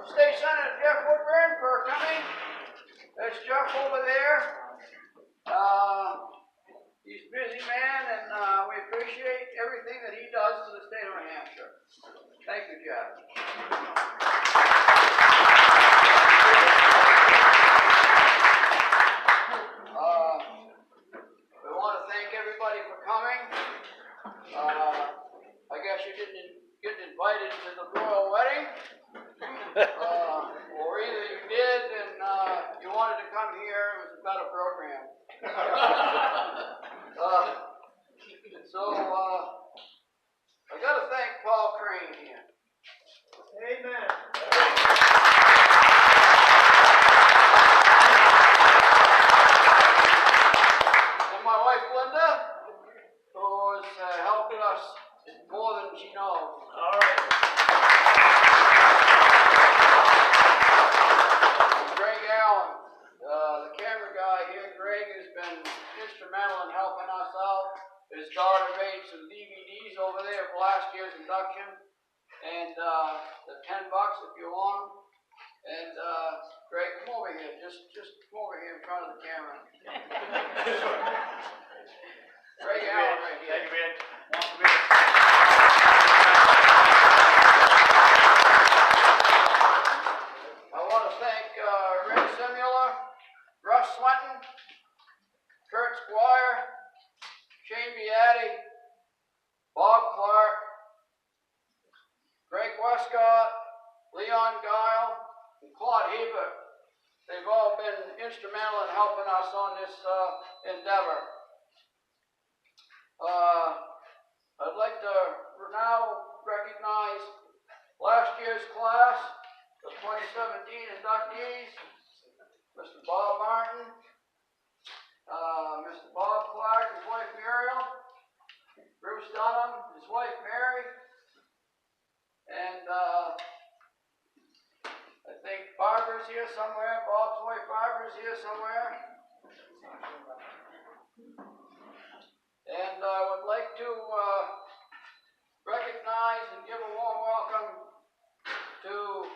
State Senator Jeff Woodburn for coming. There's Jeff over there. He's a busy man, and we appreciate everything that he does for the state of New Hampshire. Thank you, Jeff. We want to thank everybody for coming. I guess you didn't get invited to the royal wedding, or either you did and you wanted to come here. It was a better program. I got to thank Paul Crane here. Amen. And my wife Linda, who is helping us more than she knows. All right. Greg Allen, the camera guy here. Greg has been instrumental in helping us out. His daughter made some DVDs over there for last year's induction, and they're $10 if you want them. And Greg, come over here. Just come over here in front of the camera. Greg Allen right here. Thank you, man. I want to thank Rick Simula, Russ Swinton, Kurt Squire, Shane Beatty, Bob Clark, Greg Westcott, Leon Guile, and Claude Hebert. They've all been instrumental in helping us on this endeavor. I'd like to now recognize last year's class, the 2017 inductees, Mr. Bob Martin, Mr. Bob Clark, his wife Muriel, Bruce Dunham, his wife Mary, and I think Barbara's here somewhere. Bob's wife Barbara's here somewhere. And I would like to recognize and give a warm welcome to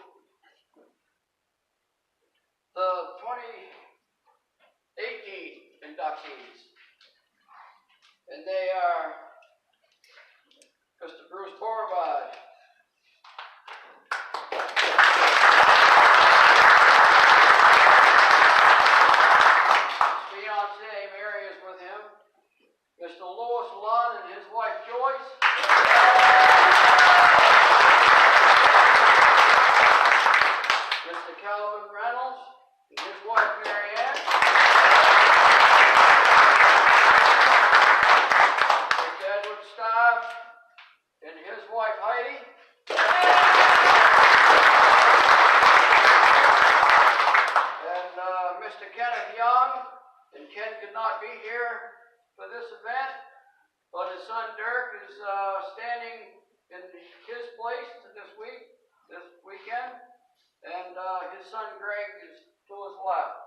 the 2018 inductees. And they are Mr. Bruce Borbard, his fiancée Mary is with him, Mr. Louis Lunn and his wife Joyce, Mr. Calvin Reynolds and his wife Mary Ann, Mr. Edward Staub and his wife Heidi, and Mr. Kenneth Young. And Ken could not be here for this event, but his son Dirk is standing in his place this weekend, and his son Greg is to his left.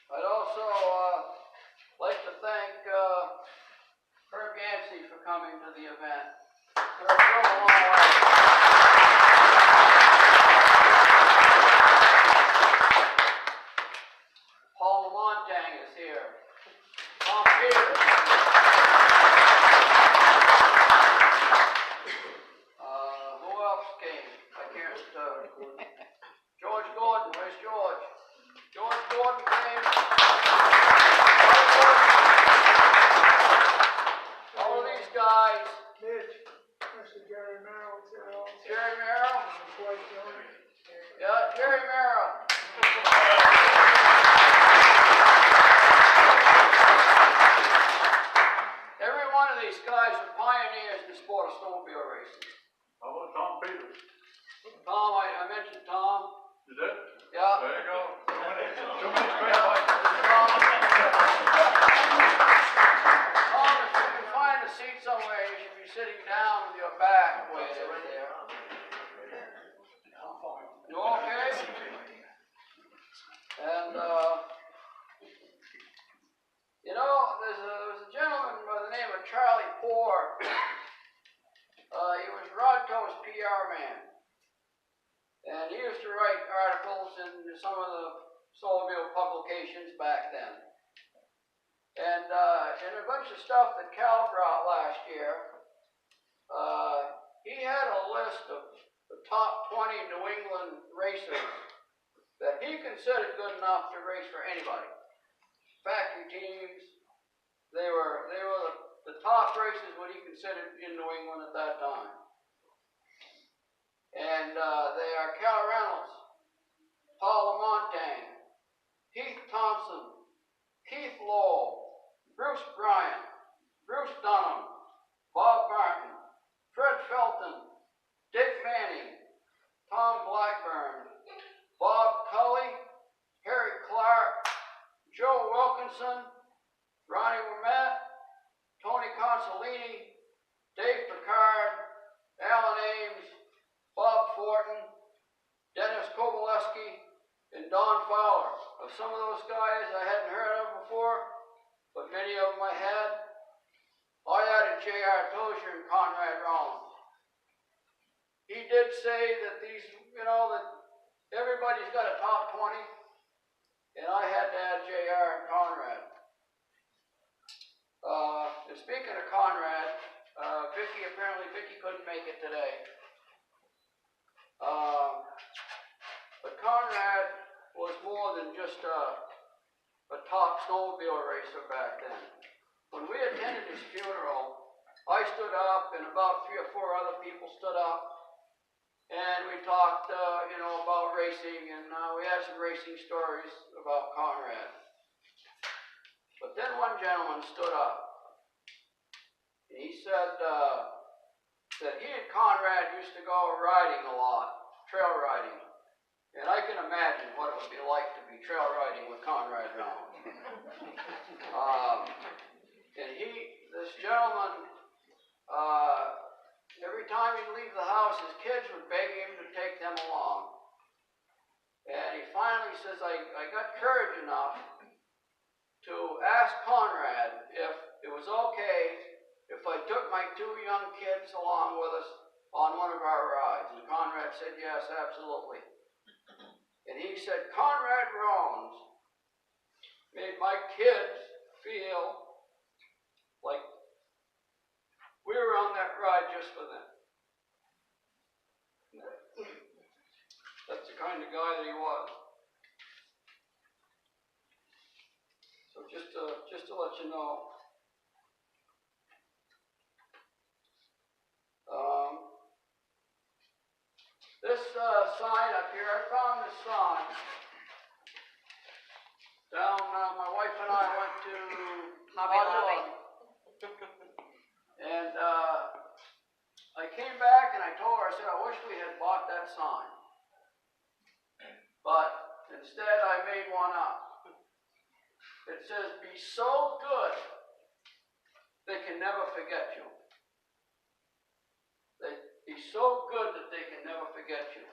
I'd also like to thank Herb Yancey for coming to the event. Herb, come along. Paul Montang is here. Tom Peters. Who else came? I can't. George Gordon. Where's George? George Gordon came. All of these guys. Mitch, Mr. Jerry Merrill, Jerry Merrill. his wife Joan. Yeah, Jerry Merrill. Every one of these guys are pioneers in the sport of snowmobile racing. How about Tom Peters? Tom, I mentioned Tom. You did? Yeah. There you go. Too many straight lines. Tom, if you can find a seat somewhere, you should be sitting down with your back way over there. You okay? And you know, there was a gentleman by the name of Charlie Poor man. And he used to write articles in some of the snowmobile publications back then. And in a bunch of stuff that Cal brought last year, he had a list of the top 20 New England racers that he considered good enough to race for anybody. Factory teams, they were the top racers what he considered in New England at that time. And they are Cal Reynolds, Paul Lamontagne, Keith Thompson, Keith Lowell, Bruce Bryant, Bruce Dunham, Bob Martin, Fred Felton, Dick Manning, Tom Blackburn, Bob Cully, Harry Clark, Joe Wilkinson, Ronnie Wimett, Tony Consolini, Dave Picard, Alan Ames, Bob Fortin, Dennis Kowaleski, and Don Fowler. Of some of those guys I hadn't heard of before, but many of them I had. I added J.R. Tozier and Conrad Rollins. He did say that these, that everybody's got a top 20, and I had to add J.R. and Conrad. And speaking of Conrad, Vicky couldn't make it today. But Conrad was more than just a top snowmobile racer back then. When we attended his funeral, I stood up and about 3 or 4 other people stood up, and we talked, about racing, and we had some racing stories about Conrad. But then one gentleman stood up, and he said that he and Conrad used to go riding a lot, trail riding. And I can imagine what it would be like to be trail riding with Conrad Rollins. And this gentleman, every time he'd leave the house, his kids would beg him to take them along. And he finally says, I got courage enough to ask Conrad if it was okay if I took my 2 young kids along with us on one of our rides. And Conrad said, yes, absolutely. And he said, Conrad Rollins made my kids feel like we were on that ride just for them. That's the kind of guy that he was. So just to let you know. This sign up here, I found this sign down, my wife and I went to Hobby Lobby. And I came back and I told her, I said, I wish we had bought that sign. But instead I made one up. It says, be so good, they can never forget you. Be so good that they can never forget you.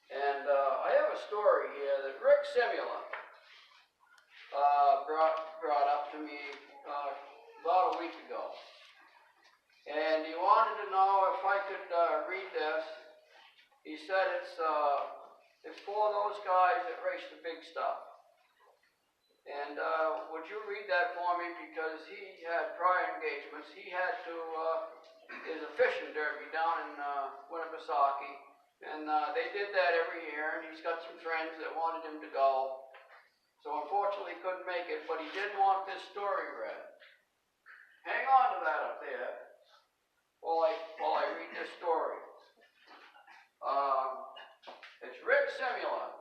And I have a story here that Rick Simula brought up to me about a week ago. And he wanted to know if I could read this. He said it's for those guys that race the big stuff. And would you read that for me? Because he had prior engagements. He had to, there's a fishing derby down in Winnipesaukee. And they did that every year. And he's got some friends that wanted him to go. So unfortunately he couldn't make it, but he did want this story read. Hang on to that up there while I read this story. It's Rick Simula.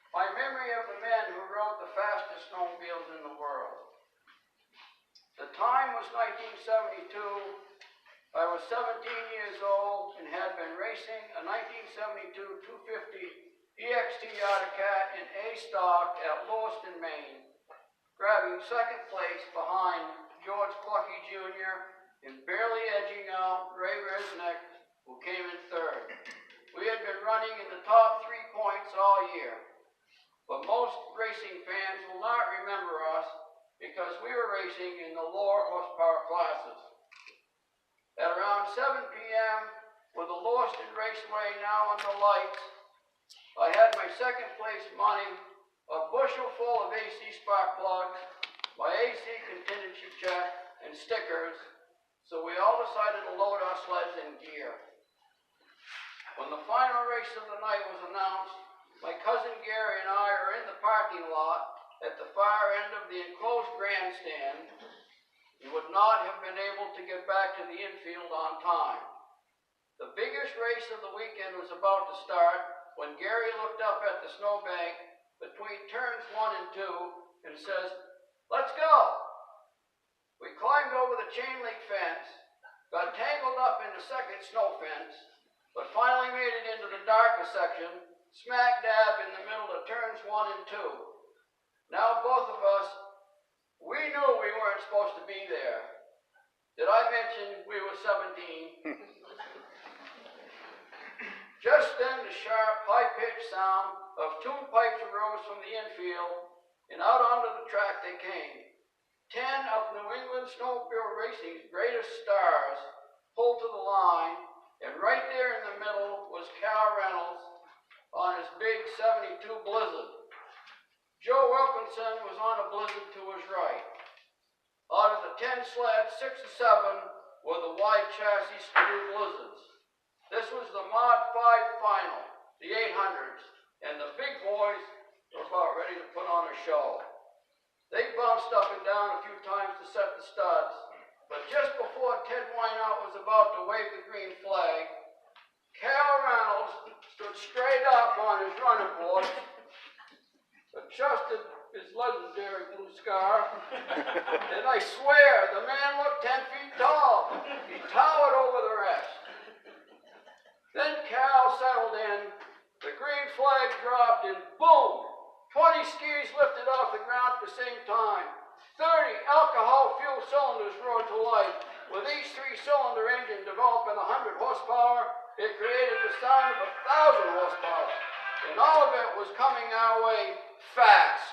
My memory of the men who rode the fastest snowmobiles in the world. The time was 1972. I was 17 years old and had been racing a 1972 250 EXT Autocat in A stock at Lewiston, Maine, grabbing second place behind George Clucky Jr. and barely edging out Ray Resnick, who came in third. We had been running in the top 3 points all year, but most racing fans will not remember us because we were racing in the lower horsepower classes. At around 7 p.m., with the Lawston Raceway now under lights, I had my second place money, a bushel full of AC spark plugs, my AC contingency check, and stickers, so we all decided to load our sleds in gear. When the final race of the night was announced, my cousin Gary and I are in the parking lot at the far end of the enclosed grandstand. We would not have been able to get back to the infield on time. The biggest race of the weekend was about to start when Gary looked up at the snowbank between turns 1 and 2 and says, "Let's go." We climbed over the chain link fence, got tangled up in the second snow fence, but finally made it into the darker section, smack dab in the middle of turns 1 and 2. Now both of us, we knew we weren't supposed to be there. Did I mention we were 17? Just then the sharp, high-pitched sound of tune pipes arose from the infield, and out onto the track they came. 10 of New England snowmobile racing's greatest stars pulled to the line, and right there in the middle was Cal Reynolds on his big 72 Blizzard. Joe Wilkinson was on a Blizzard to his right. Out of the 10 sleds, 6 or 7 were the wide chassis Skidoo Blizzards. This was the Mod 5 final, the 800s, and the big boys were about ready to put on a show. They bounced up and down a few times to set the studs, but just before Ted Wineout was about to wave the green flag, Cal Reynolds stood straight up on his running board, adjusted his legendary blue scarf, and I swear the man looked 10 feet tall. He towered over the rest. Then Cal settled in, the green flag dropped, and boom! 20 skis lifted off the ground at the same time. 30 alcohol fuel cylinders roared to life. With each 3-cylinder engine developing 100 horsepower, it created the sound of 1,000 horsepower. And all of it was coming our way fast.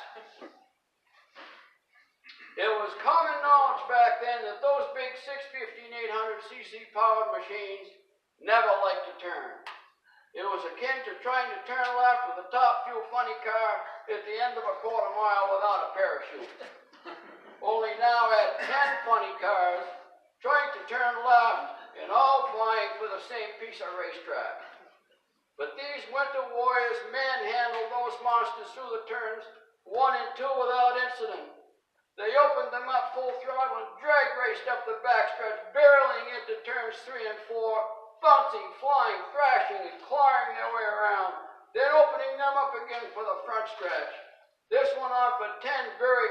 It was common knowledge back then that those big 650 and 800cc powered machines never liked to turn. It was akin to trying to turn left with a top fuel funny car at the end of a quarter mile without a parachute. Only now at 10 funny cars trying to turn left and all vying for the same piece of racetrack. But these winter warriors manhandled those monsters through the turns 1 and 2 without incident. They opened them up full throttle and drag raced up the backstretch, barreling into turns 3 and 4, bouncing, flying, thrashing, and clawing their way around, then opening them up again for the front stretch. This went on for 10 very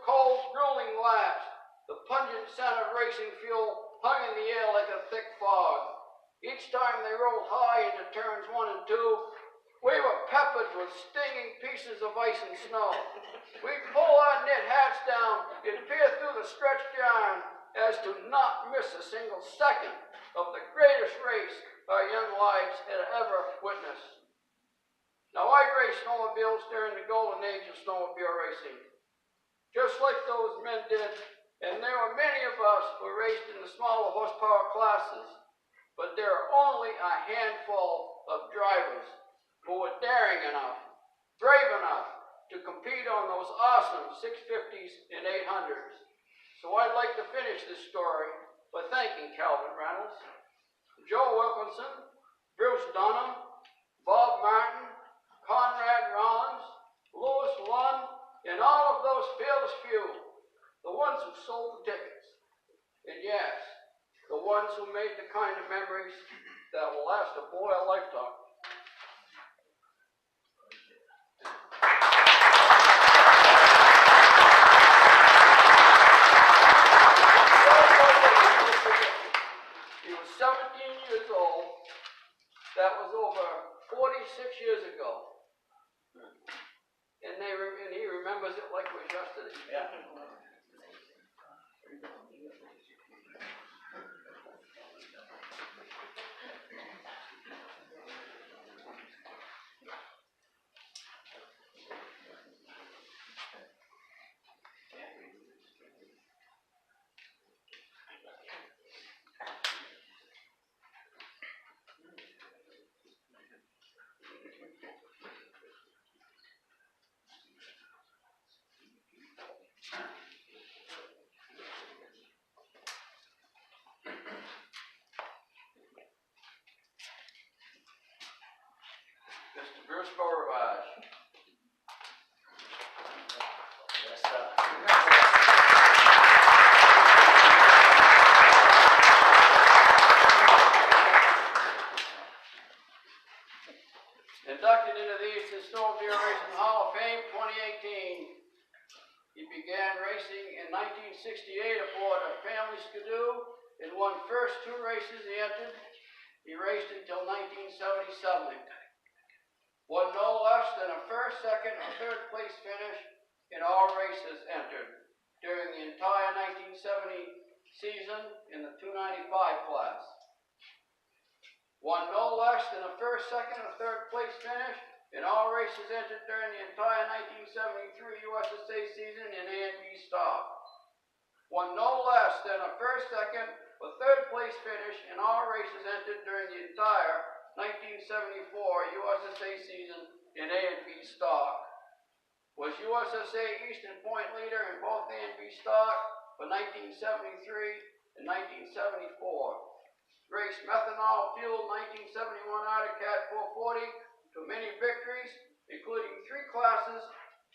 cold, grueling laps. The pungent scent of racing fuel hung in the air like a thick fog. Each time they rolled high into turns 1 and 2, we were peppered with stinging pieces of ice and snow. We'd pull our knit hats down and peer through the stretched yarn as to not miss a single second of the greatest race our young lives had ever witnessed. Now, I raced snowmobiles during the golden age of snowmobile racing, just like those men did, and there were many of us who raced in the smaller horsepower classes, but there are only a handful of drivers who were daring enough, brave enough to compete on those awesome 650s and 800s. So I'd like to finish this story by thanking Calvin Reynolds, Joe Wilkinson, Bruce Dunham, Bob Martin, Conrad Rollins, Louis Lund, and all of those fearless few, the ones who sold the tickets. And yes, the ones who made the kind of memories that will last a boy a lifetime. He was 17 years old. That was over 46 years ago. And he remembers it like it was yesterday. Yeah. 1968 aboard a family skidoo and won first 2 races he entered. He raced until 1977. Won no less than a first, second, or third place finish in all races entered during the entire 1970 season in the 295 class. Won no less than a first, second, or third place finish in all races entered during the entire 1973 USSA season in A and B stock. Won no less than a first, second, or third place finish in all races entered during the entire 1974 USSA season in A and B stock. Was USSA Eastern Point leader in both A and B stock for 1973 and 1974. Raced methanol-fueled 1971 Arctic Cat 440 to many victories, including 3 classes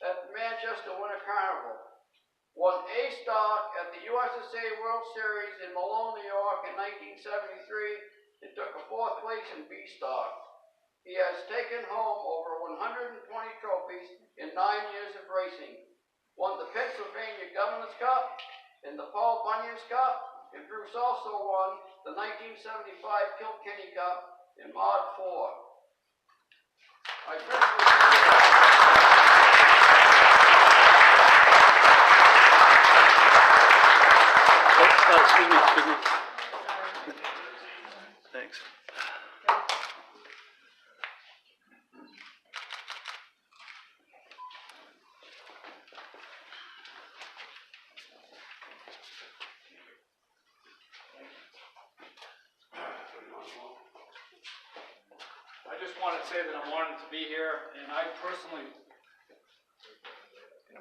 at the Manchester Winter Carnival. Won A stock at the USSA World Series in Malone, New York in 1973 and took a 4th place in B stock. He has taken home over 120 trophies in 9 years of racing. Won the Pennsylvania Governor's Cup and the Paul Bunyan's Cup, and Bruce also won the 1975 Kilkenny Cup in Mod 4. Excuse me. Thanks. I just want to say that I'm honored to be here, and I personally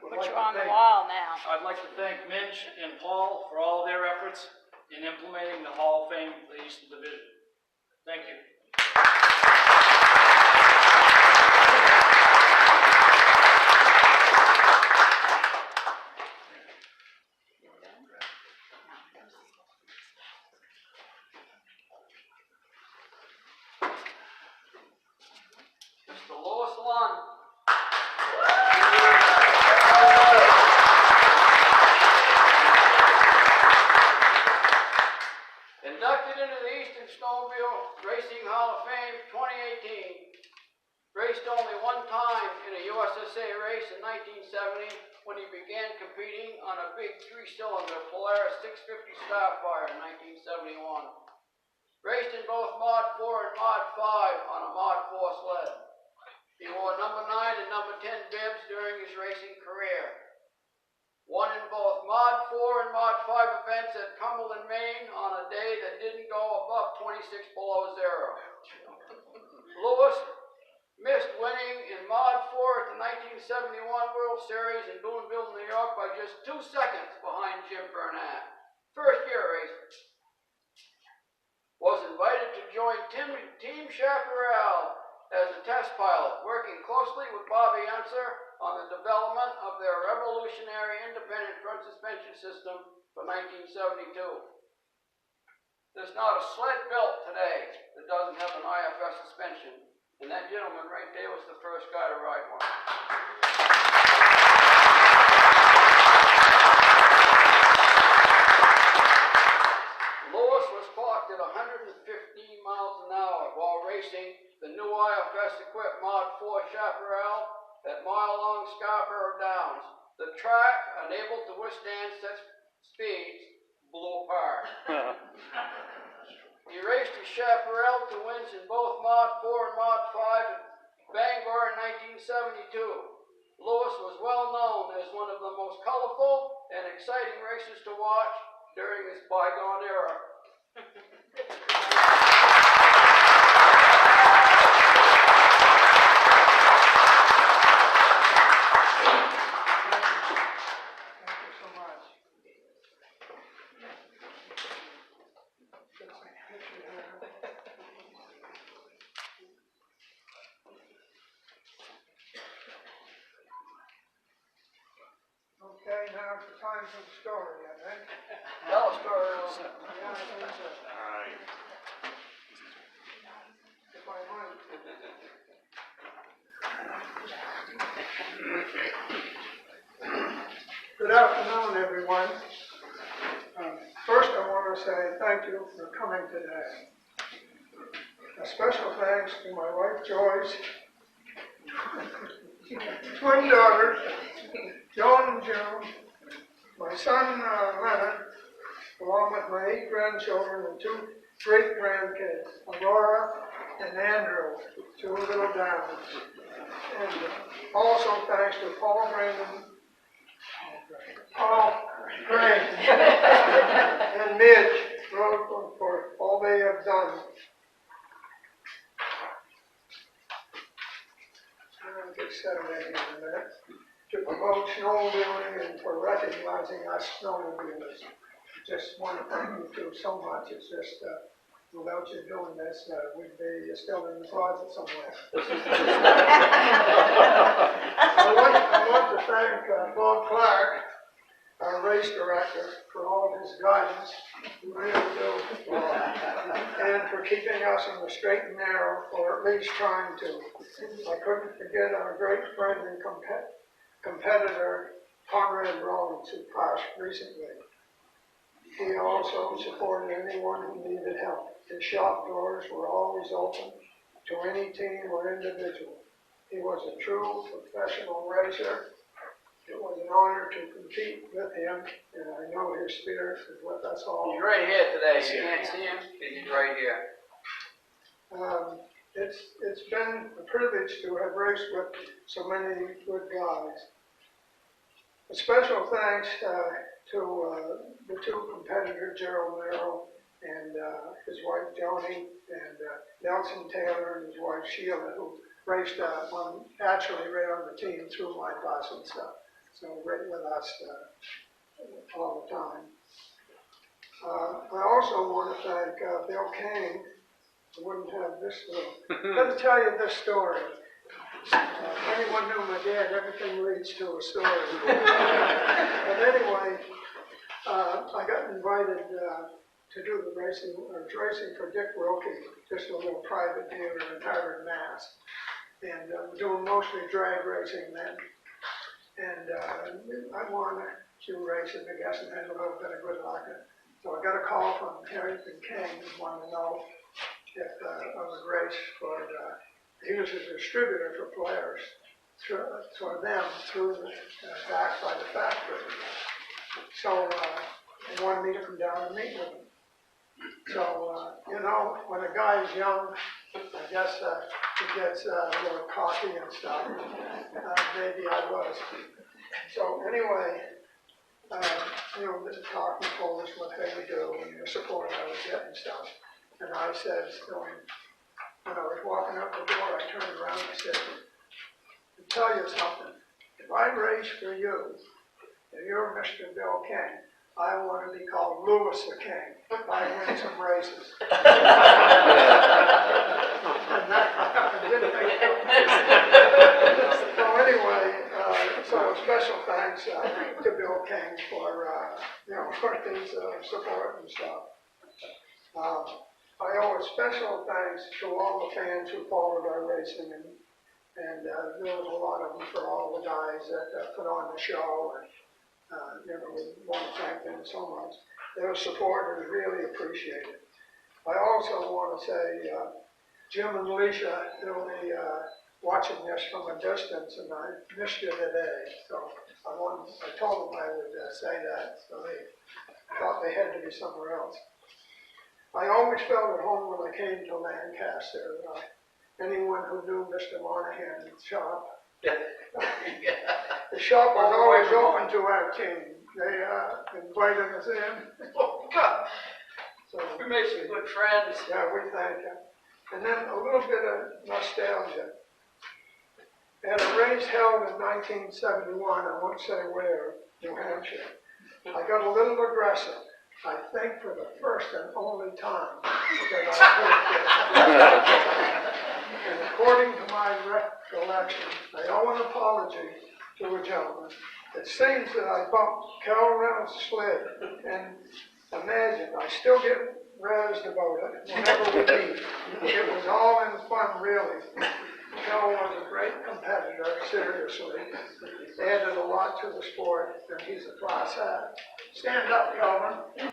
would Put like you to on the thank, wall now. I'd like to thank Minch and Paul for all their efforts in implementing the Hall of Fame for the Eastern Division. Thank you. Mr. Louis Lund. Inducted into the Eastern Snowmobile Racing Hall of Fame 2018. Raced only 1 time in a USSA race in 1970 when he began competing on a big 3-cylinder Polaris 650 Starfire in 1971. Raced in both Mod 4 and Mod 5 on a Mod 4 sled. He wore number 9 and number 10 bibs during his racing career. Won in both Mod 4 and Mod 5 events at Cumberland, Maine on a day that didn't go above 26 below zero. Lewis missed winning in Mod 4 at the 1971 World Series in Boonville, New York by just 2 seconds behind Jim Burnett. First year racing. Was invited to join Team Chaparral as a test pilot, working closely with Bobby Unser on the development of their revolutionary independent front suspension system for 1972. There's not a sled built today that doesn't have an IFS suspension, and that gentleman right there was the first guy to ride one. Lewis was clocked at 115 miles an hour while racing the new IFS-equipped Mod 4 Chaparral at mile-long Scarborough Downs. The track, unable to withstand such speeds, blew apart. He raced his Chaparral to wins in both Mod 4 and Mod 5 at Bangor in 1972. Lewis was well known as one of the most colorful and exciting racers to watch during this bygone era. Okay, now it's the time for the story, I think. Tell a story. Yeah, I think so. If I might. Good afternoon, everyone. to say thank you for coming today. A special thanks to my wife Joyce, twin daughters, Joan and June, my son Leonard, along with my 8 grandchildren and 2 great grandkids, Aurora and Andrew, 2 little diamonds. And also thanks to Paul Gray, and Midge for all they have done. I'll get settled in here in a minute. To promote snowmobiling and for recognizing us snowmobilers. Just want to thank you two so much. It's just, without you doing this, we'd be still in the closet somewhere. I want to thank Bob Clark, our race director, for all of his guidance. We really do. And for keeping us on the straight and narrow, or at least trying to. I couldn't forget our great friend and competitor, Conrad Rollins, who passed recently. He also supported anyone who needed help. His shop doors were always open to any team or individual. He was a true professional racer. It was an honor to compete with him, and I know his spirit is with us all. He's right here today. You can't see him, but he's right here. It's been a privilege to have raced with so many good guys. A special thanks to the 2 competitors, Gerald Merrill and his wife Joni, and Nelson Taylor and his wife Sheila, who raced actually right on the team through my bus and stuff. So right with us all the time. I also want to thank Bill Kane. I wouldn't have this little. Let me tell you this story. Anyone knew my dad, everything leads to a story. But anyway, I got invited to do the racing for Dick Wilkie, just a little private dealer in Harvard, Mass. And doing mostly drag racing then. And I won a few races, I guess, and had a little bit of good luck. So I got a call from Harrington King, who wanted to know if I would race for, he was a distributor for players, for them through back by the factory. So they wanted me to come down and meet with them. So, when a guy is young, I guess he gets a little cocky and stuff. Maybe I was. So anyway, this talking told us what they would do and the support I would get and stuff. And I said to him, when I was walking out the door, I turned around and I said, to tell you something, if I race for you, and you're Mr. Bill King, I want to be called Louis the King if I win some races. And that didn't make it. So anyway, so a special thanks to Bill King for his support and stuff. I owe a special thanks to all the fans who followed our racing, and there was a lot of them for all the guys that put on the show, and we want to thank them so much. Their support is really appreciated. I also want to say Jim and Alicia, they'll be watching this from a distance, and I missed you today, so I told them I would say that, so they thought they had to be somewhere else. I always felt at home when I came to Lancaster. Anyone who knew Mr. Monahan's shop, the shop was always open to our team. They invited us in. Oh, God. So We made some good friends. yeah, we thank them. And then a little bit of nostalgia. At a race held in 1971, I won't say where, New Hampshire, I got a little aggressive. I think for the first and only time that I did this. And according to my recollection, I owe an apology to a gentleman. It seems that I bumped Carol Reynolds' sled, and imagine, I still get razzed about it whenever we meet. It was all in fun, really. Carol was a great competitor, seriously. Added a lot to the sport, and he's a class act. Stand up, Calvin.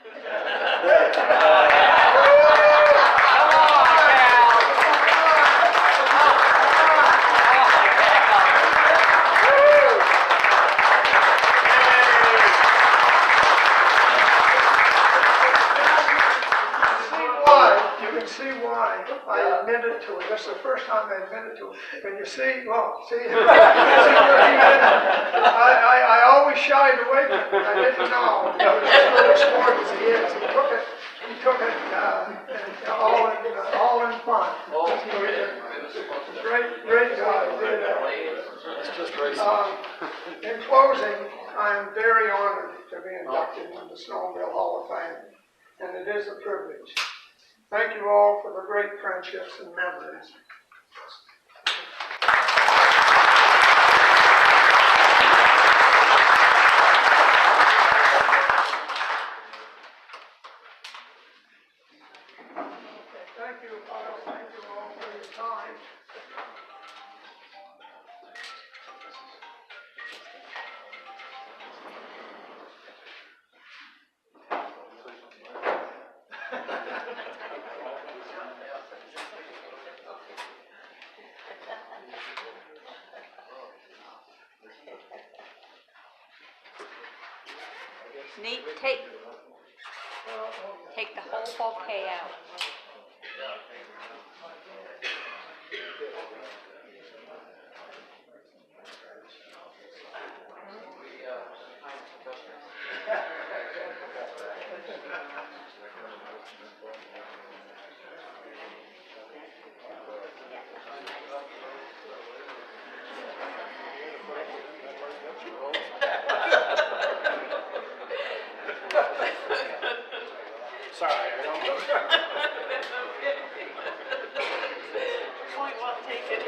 You can see why I admitted to it. That's the first time I admitted to it. And you see, well, see, I always shied away from it. I didn't know. He was as good a sport as he is. He took it all in fun. Great guy. In closing, I'm very honored to be inducted into the Snowmobile Hall of Fame, and it is a privilege. Thank you all for the great friendships and memories. Thank you, Kyle. Thank you all for your time. Nate, take the whole bouquet out. Sorry, I don't know. Point well taken.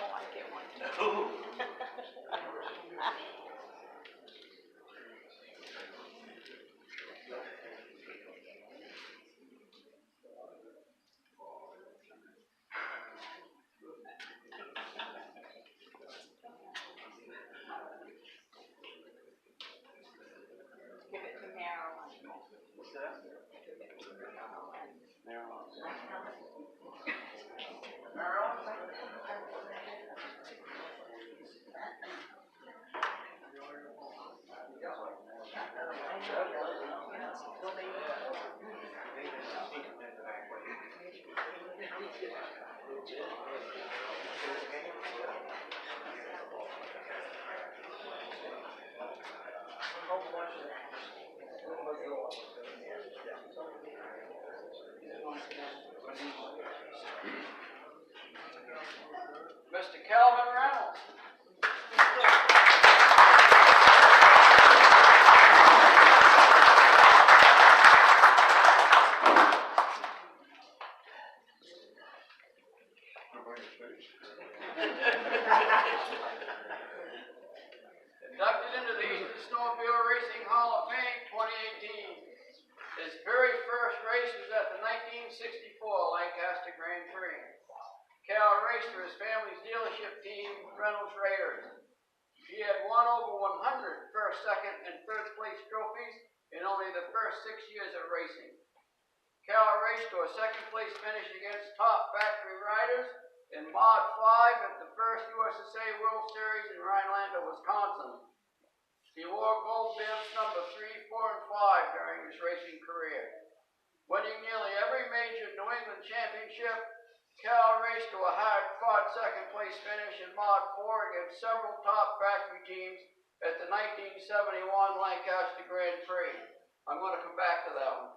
Oh, I get one too. Give it to Marilyn. What's that? Mr. Calvin Reynolds. Inducted into the Eastern Snowmobile Racing Hall of Fame 2018. His very first race was at the 1964 Lancaster Grand Prix. Cal raced for his family's dealership team, Reynolds Raiders. He had won over 100 first, second, and third place trophies in only the first 6 years of racing. Cal raced to a second place finish against top factory riders in Mod 5 at the first USSA World Series in Rhinelander, Wisconsin. He wore gold bibs number 3, 4, and 5 during his racing career. Winning nearly every major New England championship, Cal raced to a hard-fought second place finish in Mod 4 against several top factory teams at the 1971 Lancaster Grand Prix. I'm going to come back to that one.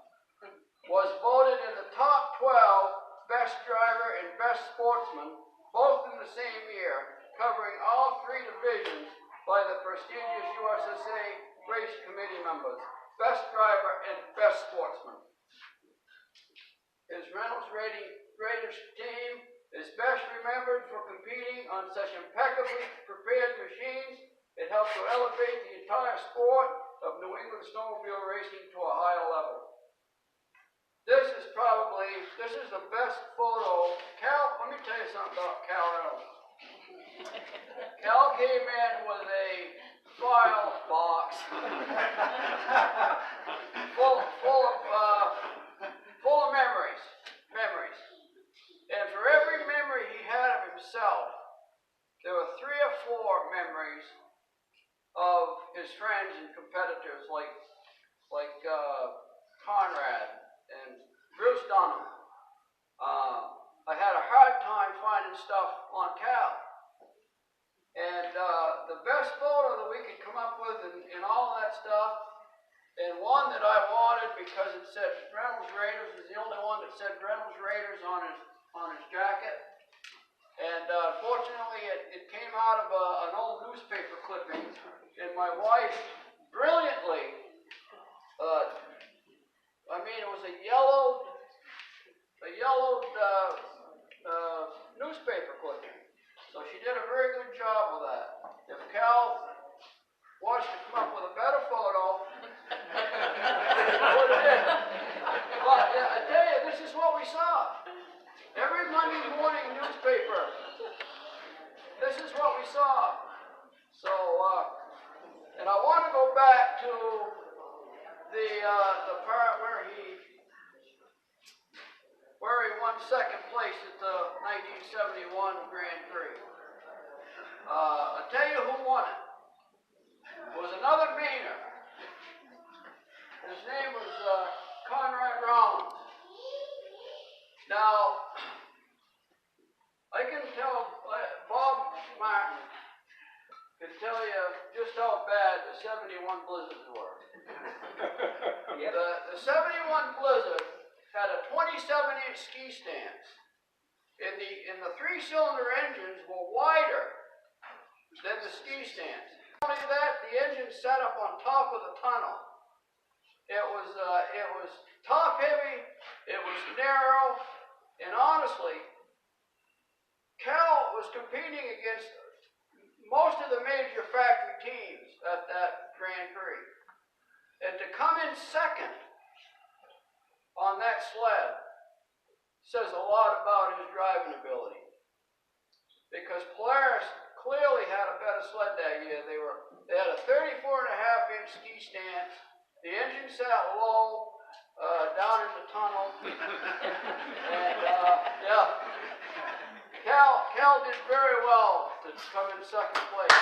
Was voted in the top 12 best driver and best sportsman, both in the same year, covering all 3 divisions by the prestigious USSA race committee members. best driver, and best sportsman. His Reynolds Raiders team is best remembered for competing on such impeccably prepared machines. It helped to elevate the entire sport of New England snowmobile racing to a higher level. This is the best photo. Cal, let me tell you something about Cal Reynolds. Cal came in with a file box full of memories. And for every memory he had of himself, there were 3 or 4 memories of his friends and competitors like Conrad and Bruce Dunham. I had a hard time finding stuff on Cal. And the best photo that we could come up with in all that stuff, and one that I wanted because it said Reynolds Raiders, was the only one that said Reynolds Raiders on his jacket. And fortunately, it came out of an old newspaper clipping, and my wife brilliantly, it was a yellowed newspaper clipping. So she did a very good job with that. If Cal wants to come up with a better photo, what it is. But I tell you, this is what we saw. Every Monday morning newspaper, this is what we saw. So, and I want to go back to the part where he won second place at the 1971 Grand Prix. I'll tell you who won it. It was another Mainer. His name was Conrad Rollins. Now, I can tell Bob Martin can tell you just how bad the 71 blizzards were. Yep. The 71 blizzard had a 27-inch ski stance. And the 3-cylinder engines were wider than the ski stance. Not only that, the engine sat up on top of the tunnel. It was top heavy, it was narrow, and honestly, Cal was competing against most of the major factory teams at that Grand Prix. And to come in second on that sled says a lot about his driving ability. Because Polaris clearly had a better sled that year. They had a 34.5-inch ski stance. The engine sat low down in the tunnel. And Cal did very well to come in second place.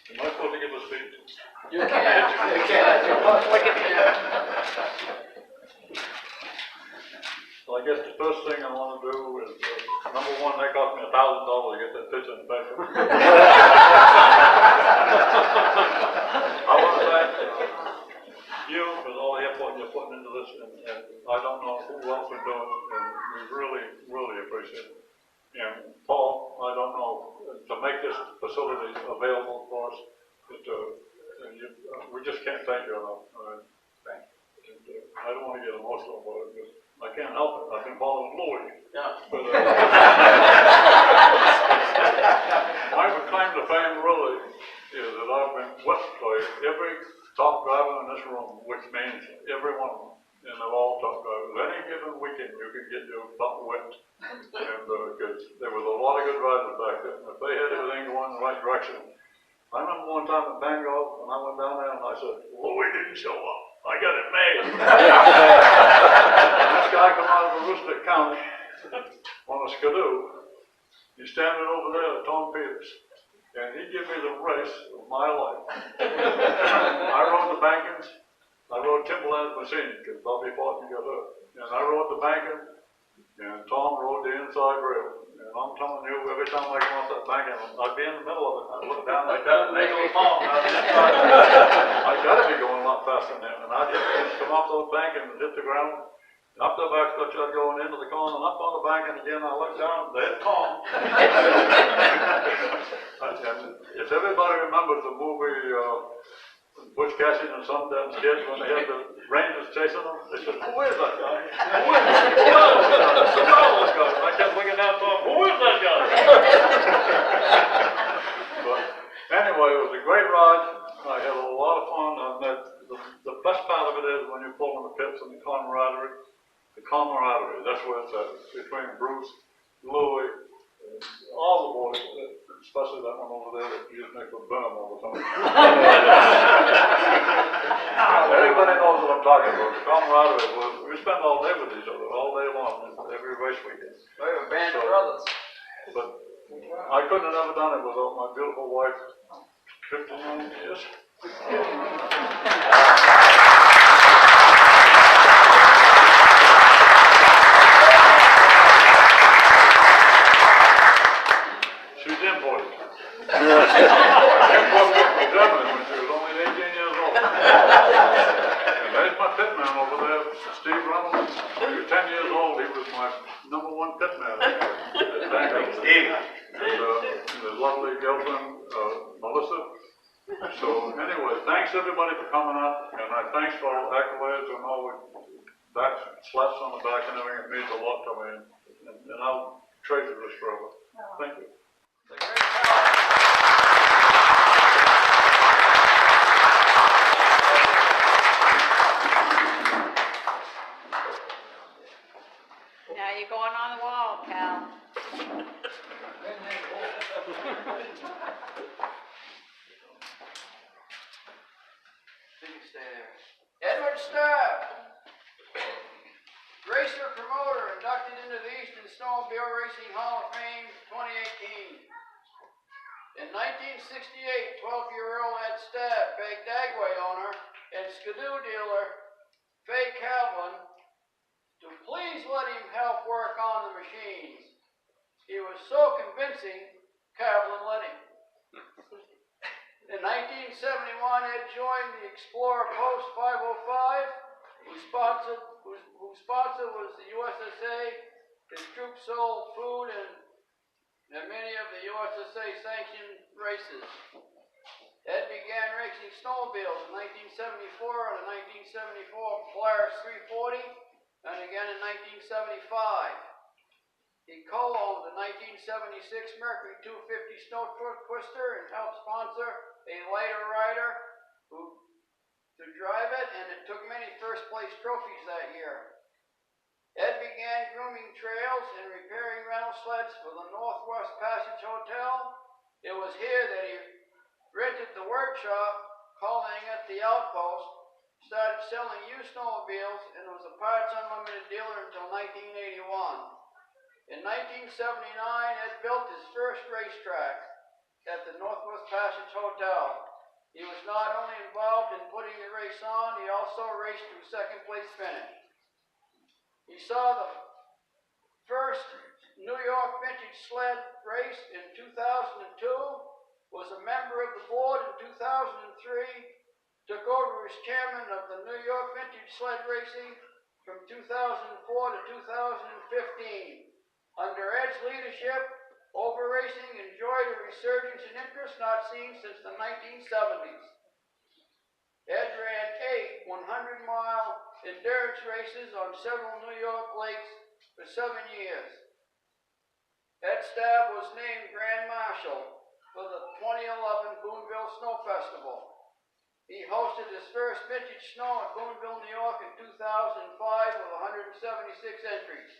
Am I supposed to give a speech? You can. Look at me. So I guess the first thing I want to do is, number one, that cost me $1,000 to get that picture in the paper. I want to thank you for all the effort you're putting into this, and I don't know who else would do it, and we really, really appreciate it. And Paul, I don't know, to make this facility available for us, we just can't thank you enough. Thank you. I don't want to get emotional about it, because I can't help it. I've been following Louis. Yeah. But, my claim to fame really is that I've been whipped by every top driver in this room, which means every one of them. And they're all top drivers. Any given weekend, you could get your butt whipped. And because there was a lot of good riders back then. If they had everything going in the right direction. I remember one time at Bangor, and I went down there and I said, Louis didn't show up. I got it made. This guy come out of Aroostook County on a skidoo. He's standing over there at Tom Peters. And he gave me the race of my life. I rode the Bankins. I rode Timberland's machine because Bobby fought and got hurt. And I rode the Bankin, and Tom rode the inside rail. And I'm telling you, every time I come off that Bankin, I'd be in the middle of it. I'd look down like that, and they go Tom. I got to be going a lot faster than him. And I'd just come off those Bankins and hit the ground. Up the back stretch, I'd going into the corner and up on the bank, and again I looked down, there's Tom. And if everybody remembers the movie, Butch Cassidy and Sundance Kids, when they had the Rangers chasing them, they said, who is that guy? Who is that guy? And I kept looking down, Tom, who is that guy? But anyway, it was a great ride. I had a lot of fun. The best part of it is when you pull in the pits and the camaraderie. The camaraderie, that's where it's at, between Bruce, Louie, all the boys, especially that one over there that used to make the venom all the time. Everybody knows what I'm talking about. The camaraderie, we spend all day with each other, all day long, every race weekend. We have a band of brothers. But I couldn't have ever done it without my beautiful wife, 59 years. She's imported. Imported from Germany when she was only 18 years old. And there's my pit man over there, Steve Reynolds. When he was 10 years old, he was my #1 pit man. Steve. And his lovely girlfriend, Melissa. So anyway, thanks everybody for coming up, and I thanks for all the accolades and all the back slaps on the back and everything. It means a lot to me, and I'll treasure this forever. Thank you. It's a great talent. Now you're going on the wall, pal. Edward Stabb, racer promoter, inducted into the Eastern Snowmobile Racing Hall of Fame 2018. In 1968, 12-year-old Ed Stabb begged Agway owner and Skidoo dealer Fay Calvin to please let him help work on the machines. He was so convincing, Calvin let him. In 1971, Ed joined the Explorer Post 505, whose sponsor was the USSA. His troops sold food and many of the USSA sanctioned races. Ed began racing snowmobiles in 1974 on a 1974 Polaris 340, and again in 1975. He co-owned the 1976 Mercury 250 Snow Twister and helped sponsor a later rider to drive it, and it took many first-place trophies that year. Ed began grooming trails and repairing rental sleds for the Northwest Passage Hotel. It was here that he rented the workshop, calling it the Outpost, started selling used snowmobiles, and was a Parts Unlimited dealer until 1981. In 1979, Ed built his first racetrack at the Northwest Passage Hotel. He was not only involved in putting the race on, he also raced to second place finish. He saw the first New York Vintage Sled race in 2002, was a member of the board in 2003, took over as chairman of the New York Vintage Sled Racing from 2004 to 2015. Under Ed's leadership, over racing enjoyed a resurgence in interest not seen since the 1970s. Ed ran 8 100-mile endurance races on several New York lakes for 7 years. Ed Stabb was named Grand Marshal for the 2011 Boonville Snow Festival. He hosted his first vintage snow at Boonville, New York in 2005 with 176 entries.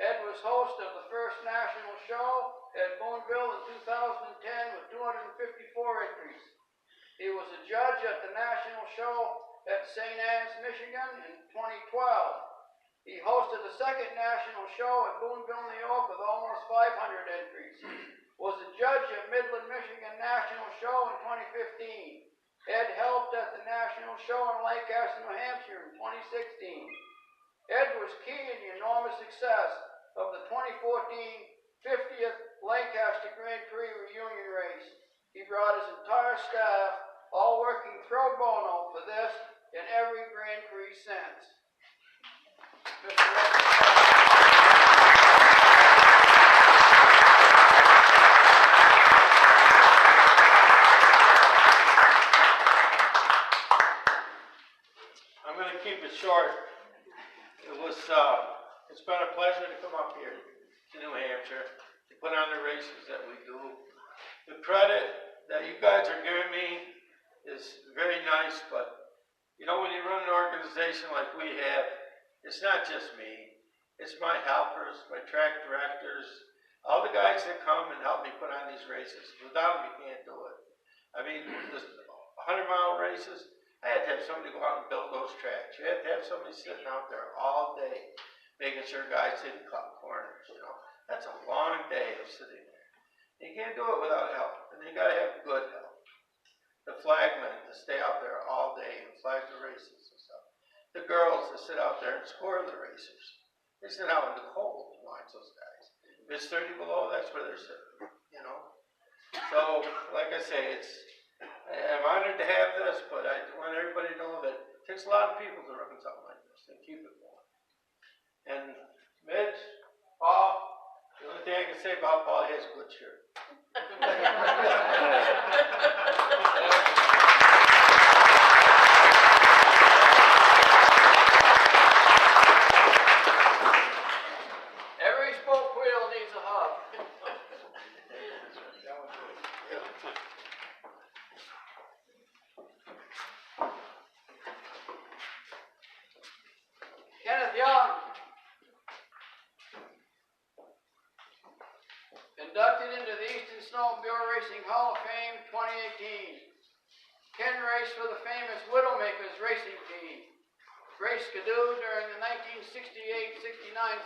Ed was host of the first national show at Boonville in 2010 with 254 entries. He was a judge at the national show at St. Anne's, Michigan in 2012. He hosted the second national show at Boonville, New York with almost 500 entries. Was a judge at Midland, Michigan National Show in 2015. Ed helped at the national show in Lancaster, New Hampshire in 2016. Ed was key in the enormous success of the 2014 50th Lancaster Grand Prix reunion race. He brought his entire staff, all working pro bono for this and every Grand Prix since. I'm going to keep it short. It's been a pleasure to come up here to New Hampshire to put on the races that we do. The credit that you guys are giving me is very nice, but you know, when you run an organization like we have, it's not just me. It's my helpers, my track directors, all the guys that come and help me put on these races. Without them, you can't do it. I mean, the 100-mile races, I had to have somebody go out and build those tracks. You had to have somebody sitting out there all day, making sure guys didn't cut corners, you know. That's a long day of sitting there. You can't do it without help, and you gotta have good help. The flagmen to stay out there all day and flag the races and stuff. The girls that sit out there and score the racers. They sit out in the cold to watch those guys. If it's 30 below, that's where they're sitting, you know. So, like I say, I'm honored to have this, but I want everybody to know that it takes a lot of people to run something like this and keep it going. And Mitch, Paul, the only thing I can say about Paul, he has a good shirt. Every spoke wheel needs a hub. Kenneth Young. Inducted into the Eastern Snowmobile Racing Hall of Fame 2018. Ken raced for the famous Widowmakers racing team. Raced Skidoo during the 1968-69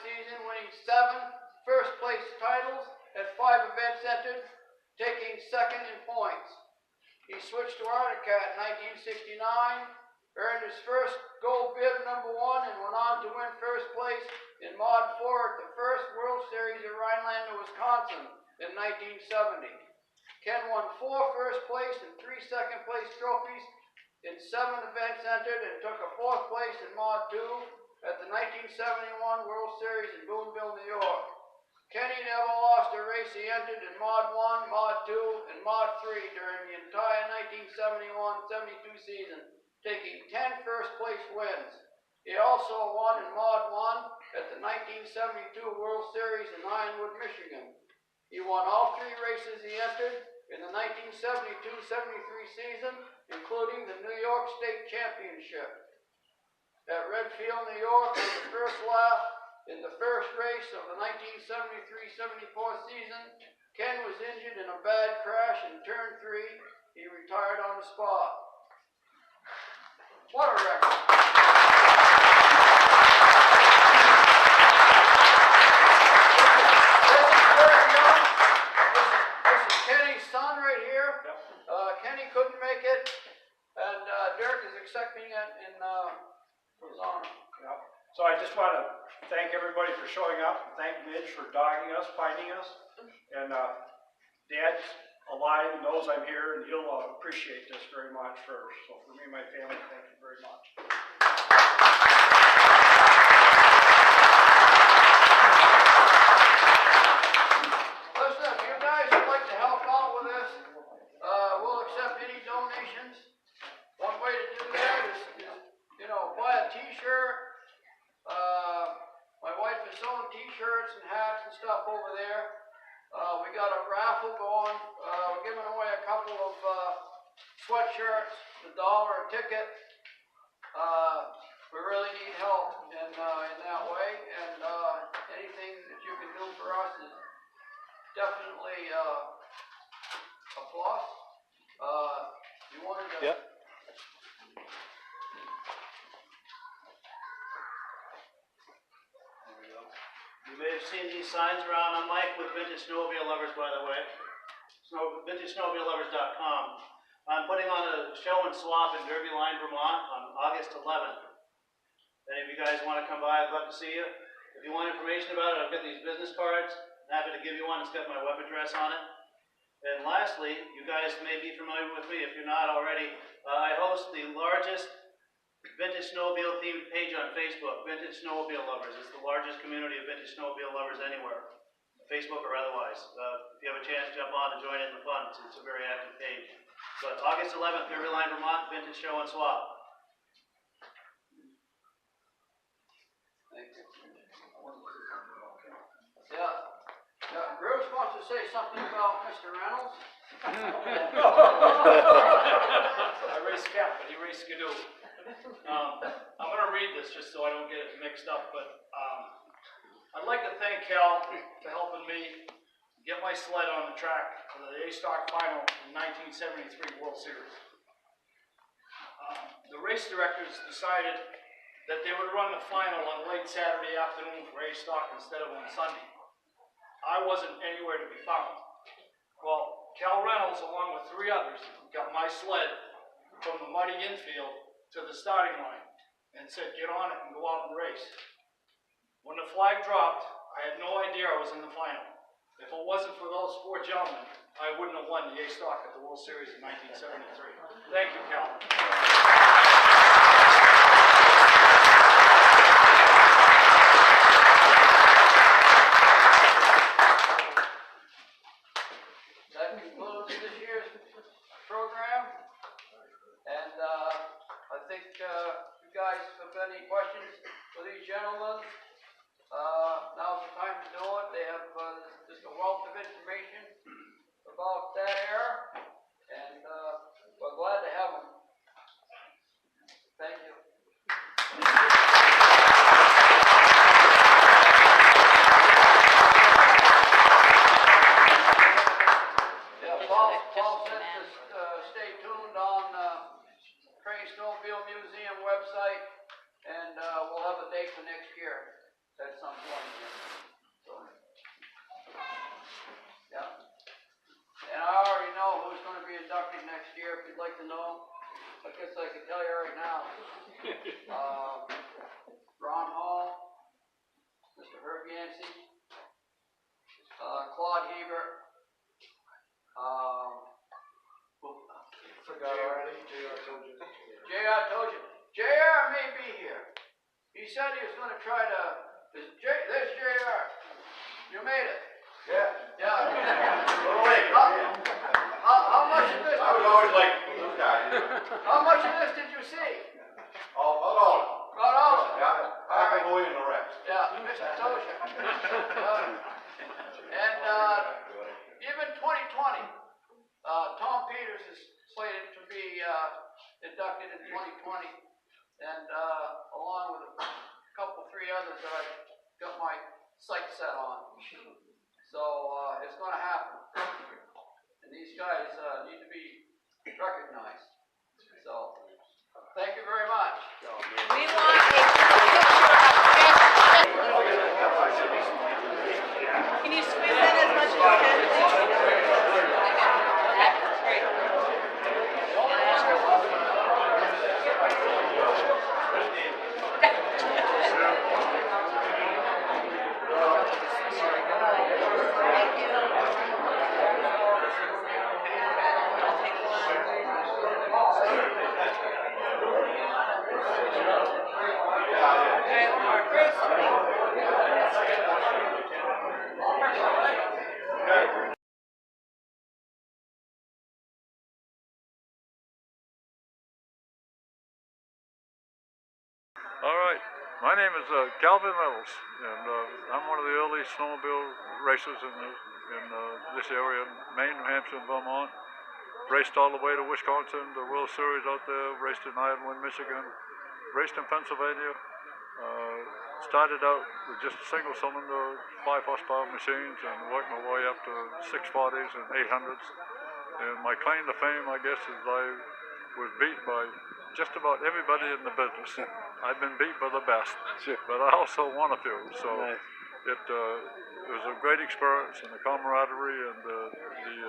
season, winning 7 first-place titles at 5 events entered, taking second in points. He switched to Arctic Cat in 1969, earned his first gold bib #1, and went on to win first place in Mod 4 at the first World Series at Rhinelander, Wisconsin in 1970. Ken won 4 first place and 3 second place trophies in 7 events entered, and took a 4th place in Mod 2 at the 1971 World Series in Boonville, New York. Kenny never lost a race he entered in Mod 1, Mod 2, and Mod 3 during the entire 1971-72 season, taking 10 first place wins. He also won in Mod 1 at the 1972 World Series in Ironwood, Michigan. He won all 3 races he entered in the 1972-73 season, including the New York State Championship. At Redfield, New York, on the first lap in the first race of the 1973-74 season, Ken was injured in a bad crash in turn 3. He retired on the spot. What a record! This is Kenny's son right here. Kenny couldn't make it, and Dirk is accepting it in his honor. Yeah. So I just want to thank everybody for showing up, and thank Midge for dogging us, finding us, and Dad's alive and knows I'm here, and he'll appreciate this very much. So for me and my family, thank you very much. Listen, if you guys would like to help out with this, we'll accept any donations. One way to do that is buy a t-shirt. My wife is sewing t-shirts and hats and stuff over there. We got a raffle going. We're giving away a couple of sweatshirts, $1 a ticket. We really need help in that way, and anything that you can do for us is definitely a plus. You wanted to... Yep. You may have seen these signs around. I'm Mike with Vintage Snowmobile Lovers, by the way. VintageSnowmobileLovers.com. I'm putting on a show and swap in Derby Line, Vermont on August 11th. If any of you guys want to come by, I'd love to see you. If you want information about it, I've got these business cards. I'm happy to give you one. It's got my web address on it. And lastly, you guys may be familiar with me if you're not already. I host the largest Vintage Snowmobile themed page on Facebook, Vintage Snowmobile Lovers. It's the largest community of vintage snowmobile lovers anywhere, Facebook or otherwise. If you have a chance, jump on and join in the fun. It's a very active page. So it's August 11th, Derby Line, Vermont, Vintage Show and Swap. Thank you. Yeah, Bruce wants to say something about Mr. Reynolds. I race Cap, but he raced Skidoo. I'm gonna read this just so I don't get it mixed up, but, I'd like to thank Cal for helping me get my sled on the track for the A-Stock final in 1973 World Series. The race directors decided that they would run the final on late Saturday afternoon for A-Stock instead of on Sunday. I wasn't anywhere to be found. Well, Cal Reynolds, along with 3 others, got my sled from the muddy infield to the starting line and said, get on it and go out and race. When the flag dropped, I had no idea I was in the final. If it wasn't for those 4 gentlemen, I wouldn't have won the A-Stock at the World Series in 1973. Thank you, Cal. That concludes this year's program. And I think you guys have any questions for these gentlemen? Now's the time to do it. They have just a wealth of information about that era, and we're glad to have them. Thank you. Paul said to stay tuned on Train Snowmobile Museum website, and we'll have a date for next year at some point. So, yeah. And I already know who's going to be inducted next year. If you'd like to know, I guess I can tell you right now. Ron Hall, Mr. Herb Yancey, Claude Hebert. Forgot already. JR told you. JR may be here. He said he was going to try to. There's JR. You made it. Yeah. Yeah. Wait, How much of this? I was always like this guy. How much of this did you see? Oh, all. Not all. of it. Yeah. I have to go in the rest. Yeah, Mr. Tosha. And even 2020, Tom Peters is slated to be inducted in 2020, and along with a couple, 3 others that I've got my sights set on. So it's going to happen, and these guys need to be recognized. So thank you very much. We want a picture of Can you squeeze in as much as you can? That's great. All right, my name is Calvin Reynolds, and I'm one of the early snowmobile racers in this area, Maine, New Hampshire, and Vermont. Raced all the way to Wisconsin, the World Series out there, raced in Ironwood, Michigan, raced in Pennsylvania. Started out with just single cylinder, 5 horsepower machines, and worked my way up to 640s and 800s. And my claim to fame, I guess, is I was beat by just about everybody in the business. I've been beat by the best, but I also won a few. So it was a great experience, and the camaraderie and the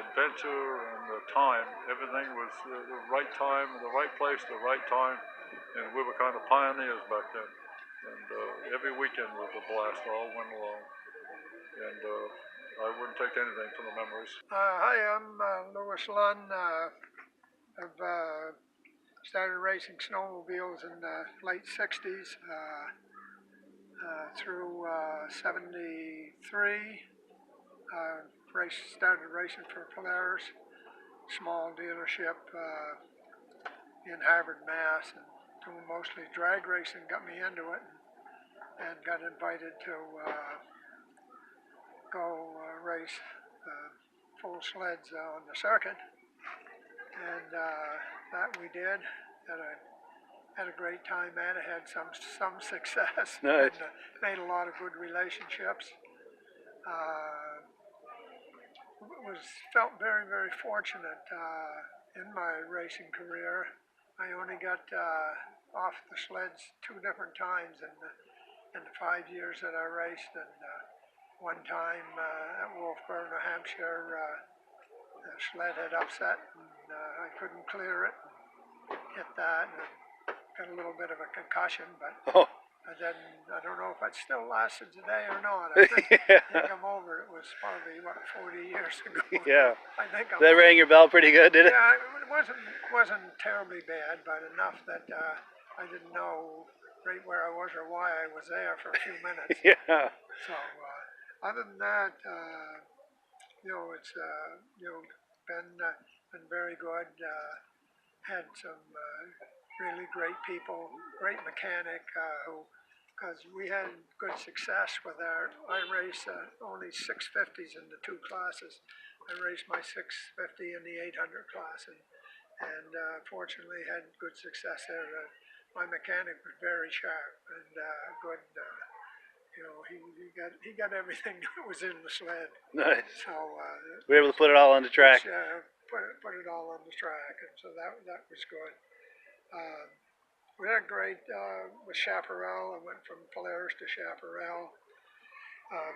adventure and the time. Everything was the right time, the right place, the right time, and we were kind of pioneers back then. And every weekend was a blast, all went along. And I wouldn't take anything from the memories. Hi, I'm Louis Lunn. I've started racing snowmobiles in the late 60s through 73. Started racing for Polaris, small dealership in Harvard, Mass, and doing mostly drag racing. Got me into it, and got invited to go race full sleds on the circuit, and that we did. Had a great time at it. Had some success. Nice. And, made a lot of good relationships. Felt very, very fortunate in my racing career. I only got off the sleds 2 different times in the 5 years that I raced, and one time at Wolfboro, New Hampshire, the sled had upset, and I couldn't clear it, and hit that, and got a little bit of a concussion, but I don't know if it still lasted today or not. I think, I think I'm over it. It was probably, 40 years ago. Yeah. I think That rang your bell pretty good, did it? Yeah, it wasn't terribly bad, but enough that I didn't know right where I was or why I was there for a few minutes. Yeah. So, other than that, it's been very good. Had some really great people, great mechanic because we had good success with I race only 650s in the 2 classes. I raced my 650 in the 800 class, and fortunately had good success there. My mechanic was very sharp and good. He got everything that was in the sled. Nice. So we were able to put it all on the track. Put it all on the track, and so that was good. We had great with Chaparral. I went from Polaris to Chaparral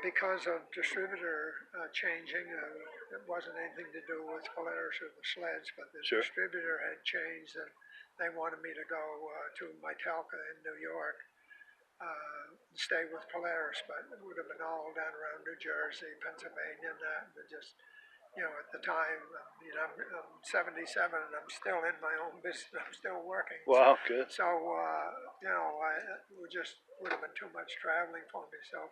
because of distributor changing. It wasn't anything to do with Polaris or the sleds, but the distributor had changed, and they wanted me to go to Mitelka in New York. Stay with Polaris, but it would have been all down around New Jersey, Pennsylvania, and that. And just, at the time, I'm 77 and I'm still in my own business. I'm still working. Wow, good. So, it would have been too much traveling for me. So,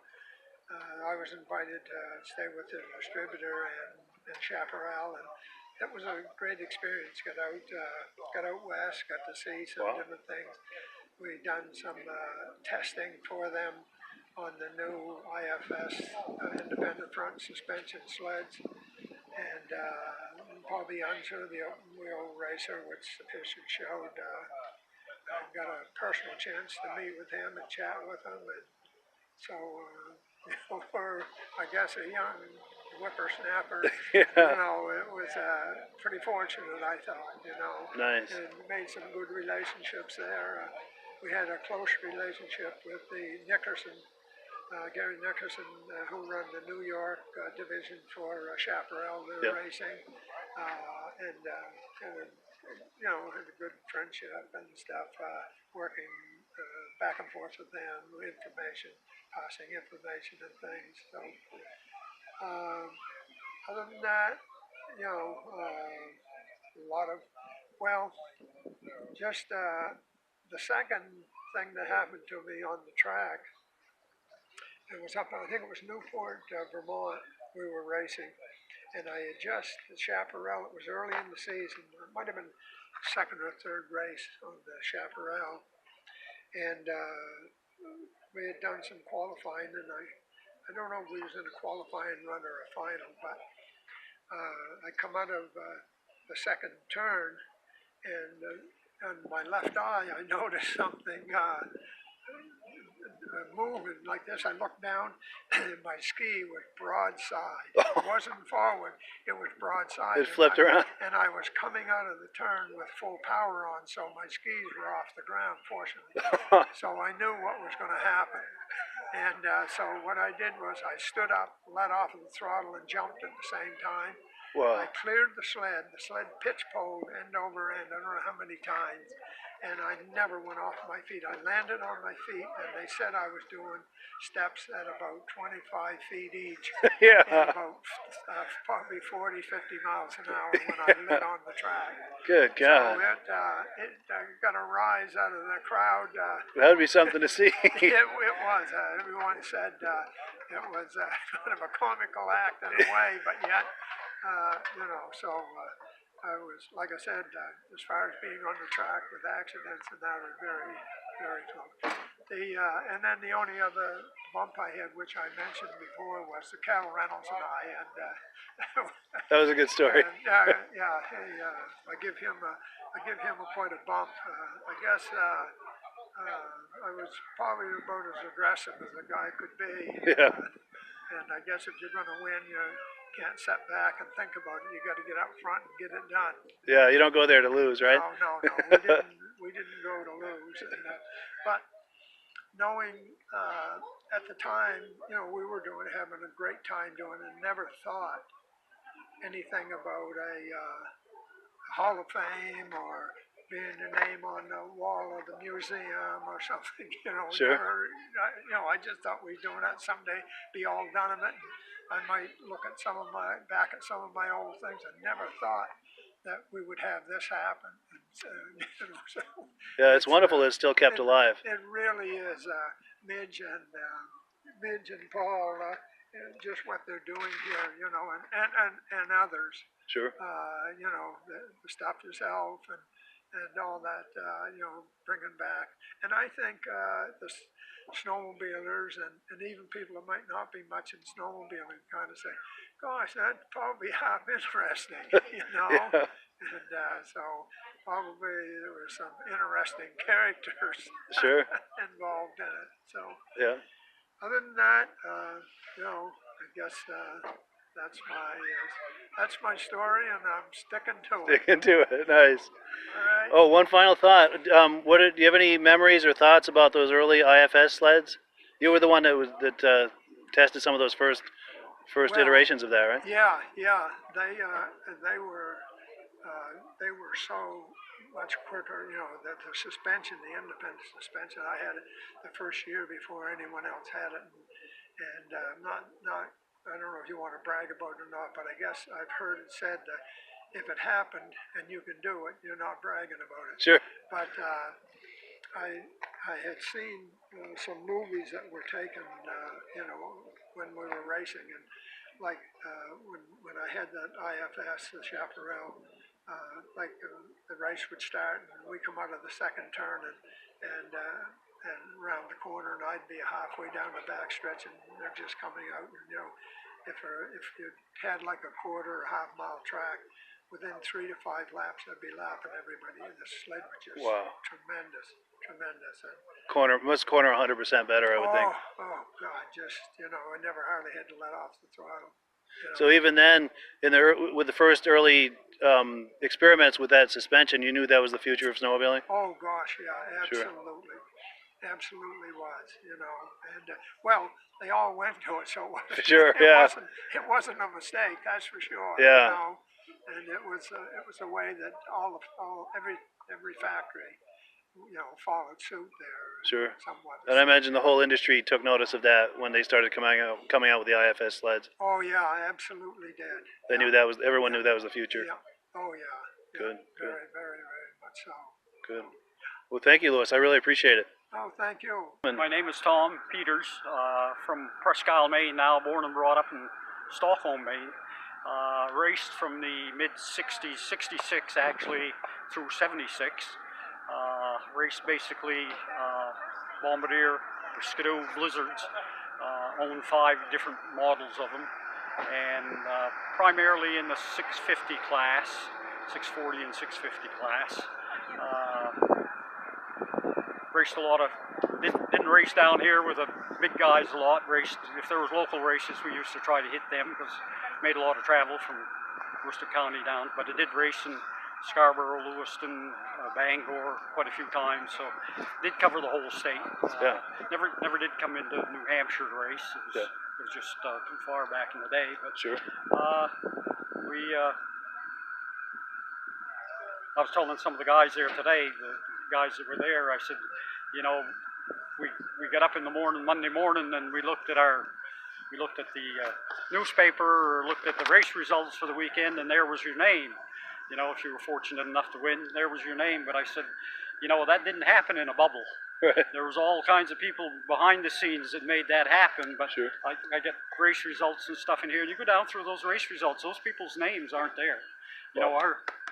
I was invited to stay with the distributor and Chaparral, and it was a great experience. Got out west, got to see some different things. We done some testing for them on the new IFS independent front suspension sleds, and Paul Bianco, the open wheel racer, which the picture showed, I got a personal chance to meet with him and chat with him, and so for I guess a young whippersnapper, it was pretty fortunate, I thought, Nice. and made some good relationships there. We had a close relationship with the Nickerson, Gary Nickerson, who run the New York division for Chaparral Racing, and had a good friendship and stuff, working back and forth with them, passing information and things. So, other than that, a lot of, just the second thing that happened to me on the track, it was up, I think it was Newport, Vermont, we were racing, and I had just, the Chaparral, it was early in the season, it might have been second or third race on the Chaparral, and we had done some qualifying, and I don't know if we was in a qualifying run or a final, but I come out of the second turn, and on my left eye, I noticed something moving like this. I looked down, and my ski was broadside. It wasn't forward, it was broadside. It flipped around. And I was coming out of the turn with full power on, so my skis were off the ground, fortunately. So I knew what was going to happen. And so what I did was I stood up, let off of the throttle, and jumped at the same time. Wow. I cleared the sled pitch poled end over end, I don't know how many times, and I never went off my feet. I landed on my feet, and they said I was doing steps at about 25 feet each, Yeah. and about probably 40, 50 miles an hour when I lit on the track. Good So God. it got a rise out of the crowd. That would be something to see. It was. Everyone said it was kind of a comical act in a way, but yet, you know, so I was, like I said, as far as being on the track with accidents and that, was very, very close. And then the only other bump I had, which I mentioned before, was the Cal Reynolds and I, and That was a good story. and, I give him quite a bump. I guess I was probably about as aggressive as a guy could be. Yeah. And I guess if you're going to win, you can't sit back and think about it. You got to get up front and get it done. Yeah, you don't go there to lose, right? No. We didn't go to lose. But knowing at the time, you know, we were having a great time doing it, and never thought anything about a Hall of Fame or being your name on the wall of the museum or something, you know. Sure. I just thought we'd doing that someday, be all done of it. I might look at back at some of my old things. I never thought that we would have this happen. Yeah, it's wonderful that it's still kept alive. It really is. Midge and Paul, just what they're doing here, you know, and others. Sure. You know, the Stop Yourself and all that, you know, bringing back. And I think the snowmobilers and even people who might not be much in snowmobiling kind of say, gosh, that'd probably be half interesting, you know. Yeah. And so probably there were some interesting characters Sure. involved in it. So Yeah. other than that, you know, I guess that's my story, and I'm sticking to it. Sticking to it. Nice. All right. Oh, one final thought. Do you have any memories or thoughts about those early IFS sleds? You were the one that tested some of those first Well, iterations of that, right? Yeah. They were so much quicker. You know, the suspension, the independent suspension, I had it the first year before anyone else had it, and not. I don't know if you want to brag about it or not, but I guess I've heard it said that if it happened and you can do it, you're not bragging about it. Sure. But I had seen some movies that were taken, you know, when we were racing, and like when I had that IFS, the Chaparral, the race would start and we come out of the second turn and round the corner, and I'd be halfway down the back stretch, and they're just coming out. And, you know, if you had like a quarter or half mile track, within 3 to 5 laps, I'd be lapping everybody. And the sled was just tremendous. And Must corner 100% better, I would think. Oh God, just, you know, I never hardly had to let off the throttle. You know? So even then, with the first early experiments with that suspension, you knew that was the future of snowmobiling? Oh gosh, yeah, absolutely. Sure. Absolutely was, you know, and well, they all went to it, so sure, yeah. It wasn't a mistake, that's for sure. Yeah. You know? And it was a way that every factory, you know, followed suit there. Sure. Somewhat. And I imagine the whole industry took notice of that when they started coming out with the IFS sleds. Oh yeah, I absolutely did. They knew everyone knew that was the future. Yeah. Oh yeah. Good. Very, very, very much so. Good. Well, thank you, Louis. I really appreciate it. Oh, thank you. My name is Tom Peters, from Presque Isle, Maine, now born and brought up in Stockholm, Maine. Raced from the mid-60s, 66 actually, through 76. Raced basically Bombardier, Skidoo, Blizzards, owned 5 different models of them, and primarily in the 650 class, 640 and 650 class. Raced a lot of, didn't race down here with the big guys a lot. Raced, if there was local races, we used to try to hit them because made a lot of travel from Worcester County down. But I did race in Scarborough, Lewiston, Bangor quite a few times, so did cover the whole state. Yeah. Never did come into New Hampshire to race. It was just too far back in the day. But sure. I was telling some of the guys there today, the guys that were there, I said, you know, we got up in the morning, Monday morning, and we looked at our we looked at the newspaper or looked at the race results for the weekend, and there was your name. You know, if you were fortunate enough to win, there was your name. But I said, you know, that didn't happen in a bubble. Right. There was all kinds of people behind the scenes that made that happen. But Sure. I get race results and stuff in here, and you go down through those race results, those people's names aren't there. You know,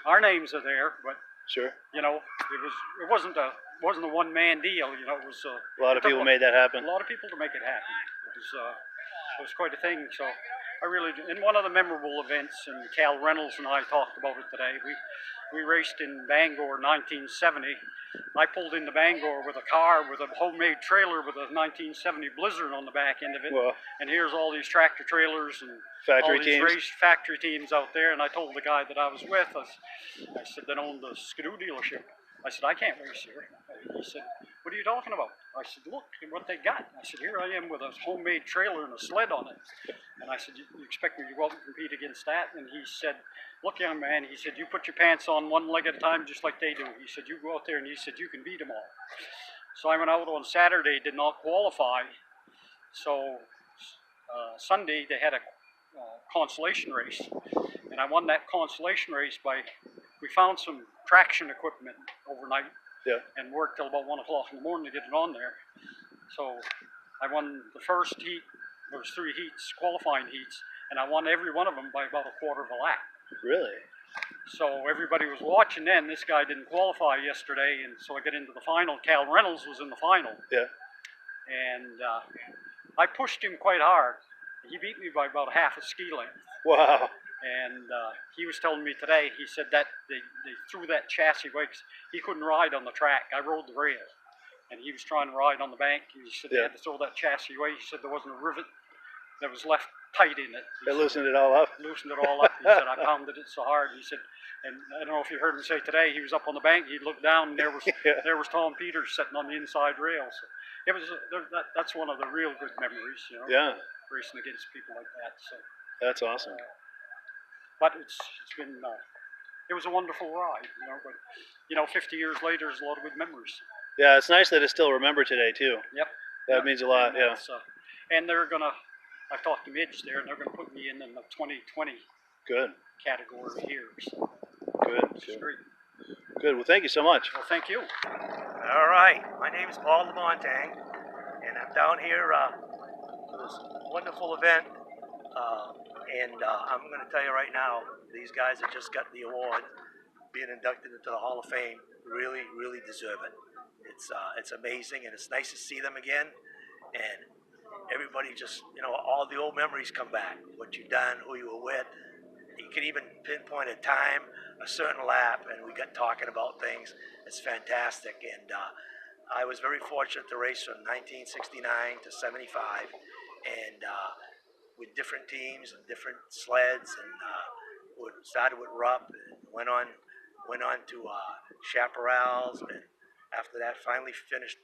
our names are there, but Sure. you know, it wasn't a one-man deal. You know, it was A lot of people made that happen. a lot of people to make it happen. It was quite a thing. So I really, in one of the memorable events, and Cal Reynolds and I talked about it today. We raced in Bangor, 1970. I pulled into Bangor with a car with a homemade trailer with a 1970 Blizzard on the back end of it. Wow. And here's all these tractor trailers and Factory all these teams. race factory teams out there. And I told the guy that I was with, I said, that owned the Skidoo dealership. I said, I can't race here. He said, what are you talking about? I said, look at what they got. I said, here I am with a homemade trailer and a sled on it. And I said, you expect me to go out and compete against that? And he said, look, young man, he said, you put your pants on one leg at a time just like they do. He said, you go out there, and he said, you can beat them all. So I went out on Saturday, did not qualify. So Sunday they had a consolation race. And I won that consolation race by, we found some traction equipment overnight. Yeah. And worked till about 1 o'clock in the morning to get it on there. So I won the first heat. There was 3 heats, qualifying heats, and I won every one of them by about a quarter of a lap. Really? So everybody was watching then. This guy didn't qualify yesterday, and so I got into the final. Cal Reynolds was in the final. Yeah. And I pushed him quite hard. He beat me by about half a ski length. Wow. And he was telling me today, he said that they threw that chassis away 'cause he couldn't ride on the track. I rode the rail. And he was trying to ride on the bank. He said they had to throw that chassis away. He said there wasn't a rivet that was left tight in it. They loosened it all up. Loosened it all up. He said, I pounded it so hard. He said, and I don't know if you heard him say today, he was up on the bank. He looked down, and there was Tom Peters sitting on the inside rail. So it was that's one of the real good memories, you know. Yeah. Racing against people like that. So. That's awesome. But it's been it was a wonderful ride, you know. But you know, 50 years later, there's a lot of good memories. Yeah, it's nice that it's still remembered today too. Yep. That means a lot. Yeah. And they're gonna. I've talked to Midge there, and they're gonna put me in the 2020 Good. category here. So Good. which is great. Good. Well, thank you so much. Well, thank you. All right, my name is Paul Lamontang, and I'm down here for this wonderful event. I'm going to tell you right now, these guys that just got the award, being inducted into the Hall of Fame, really, really deserve it. It's amazing, and it's nice to see them again. And everybody just, you know, all the old memories come back. What you've done, who you were with. You can even pinpoint a time, a certain lap, and we got talking about things. It's fantastic. And I was very fortunate to race from 1969 to 75, and with different teams and different sleds, and started with Rupp and went on to Chaparrals, and after that finally finished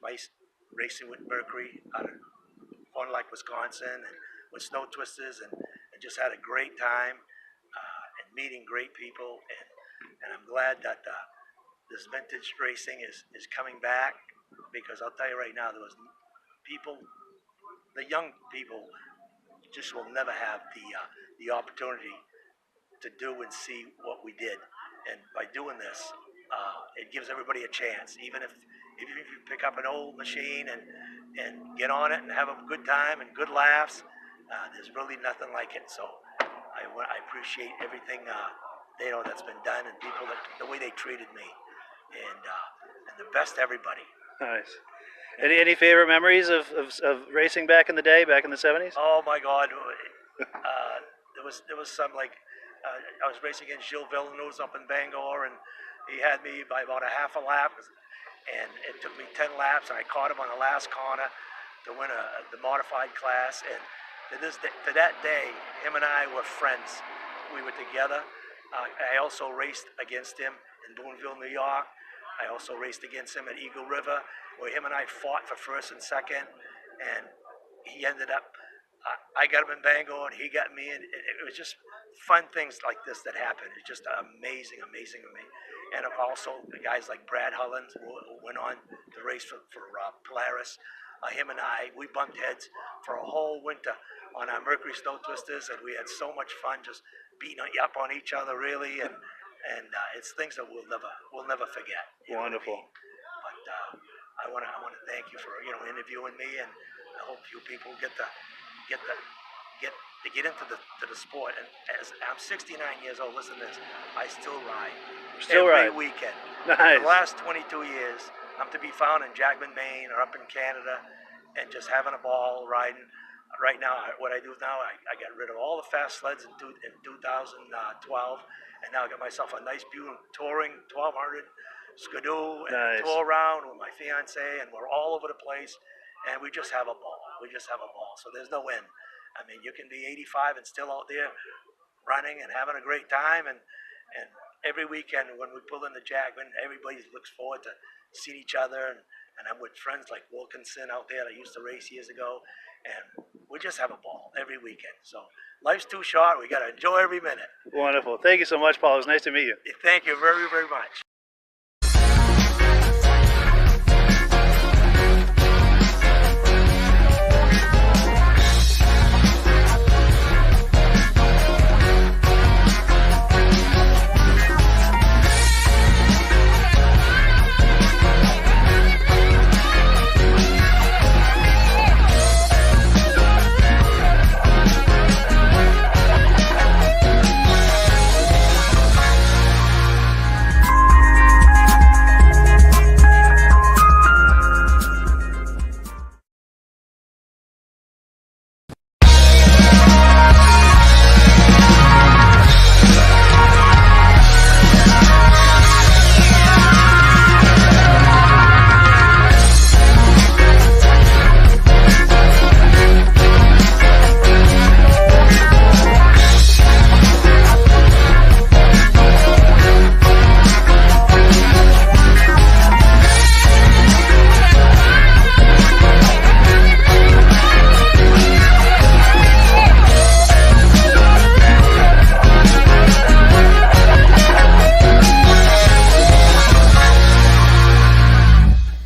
racing with Mercury out of Fond du Lac, Wisconsin, and with Snow Twisters, and just had a great time and meeting great people, and I'm glad that this vintage racing is coming back, because I'll tell you right now, there was people, the young people just will never have the opportunity to do and see what we did. And by doing this, it gives everybody a chance. Even if you pick up an old machine and get on it and have a good time and good laughs, there's really nothing like it. So I appreciate everything that's been done, and people the way they treated me, and the best everybody. Nice. Any favorite memories of racing back in the day, back in the 70s? Oh my God, there was some, like I was racing against Gilles Villeneuve up in Bangor, and he had me by about a half a lap, and it took me 10 laps, and I caught him on the last corner to win the modified class. And to that day, him and I were friends. We were together. I also raced against him in Boonville, New York. I also raced against him at Eagle River, where him and I fought for first and second, and he ended up, I got him in Bangor, and he got me, and it was just fun things like this that happened. It's just amazing. And also the guys like Brad Hullins, who went on to race for Polaris, him and I, we bumped heads for a whole winter on our Mercury Snow Twisters, and we had so much fun just beating up on each other, really, and it's things that we'll never forget. You know what I Wonderful. mean? But I want to thank you for interviewing me, and I hope you people get into the sport. And as I'm 69 years old, listen to this, I still ride every weekend. Nice. For the last 22 years, I'm to be found in Jackman, Maine, or up in Canada, and just having a ball riding. Right now, what I do now, I got rid of all the fast sleds in 2012, and now I got myself a nice, beautiful touring 1200 Skidoo, and Nice. tour around with my fiance, and we're all over the place, and we just have a ball. So there's no end. I mean, you can be 85 and still out there running and having a great time, and every weekend when we pull into Jackman, everybody looks forward to seeing each other, and I'm with friends like Wilkinson out there that I used to race years ago, and we just have a ball every weekend. So life's too short. We got to enjoy every minute. Wonderful. Thank you so much, Paul. It was nice to meet you. Thank you very, very much.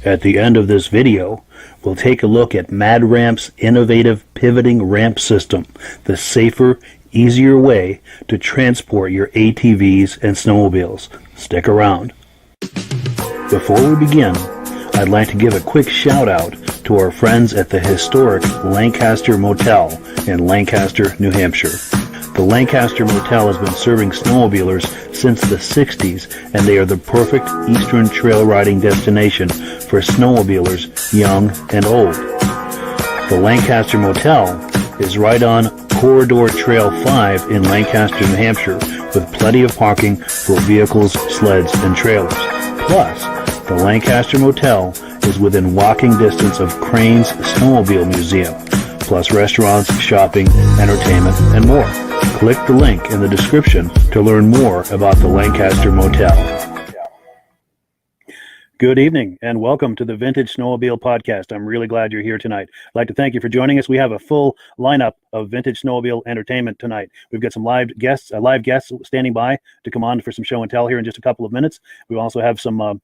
At the end of this video, we'll take a look at Mad Ramp's innovative pivoting ramp system, the safer, easier way to transport your ATVs and snowmobiles. Stick around. Before we begin, I'd like to give a quick shout out to our friends at the historic Lancaster Motel in Lancaster, New Hampshire. The Lancaster Motel has been serving snowmobilers since the 60s, and they are the perfect eastern trail riding destination for snowmobilers young and old. The Lancaster Motel is right on Corridor Trail 5 in Lancaster, New Hampshire, with plenty of parking for vehicles, sleds, and trailers. Plus, the Lancaster Motel is within walking distance of Crane's Snowmobile Museum, plus restaurants, shopping, entertainment, and more. Click the link in the description to learn more about the Lancaster Motel. Good evening and welcome to the Vintage Snowmobile Podcast. I'm really glad you're here tonight. I'd like to thank you for joining us. We have a full lineup of Vintage Snowmobile entertainment tonight. We've got some live guests standing by to come on for some show and tell here in just a couple of minutes. We also have some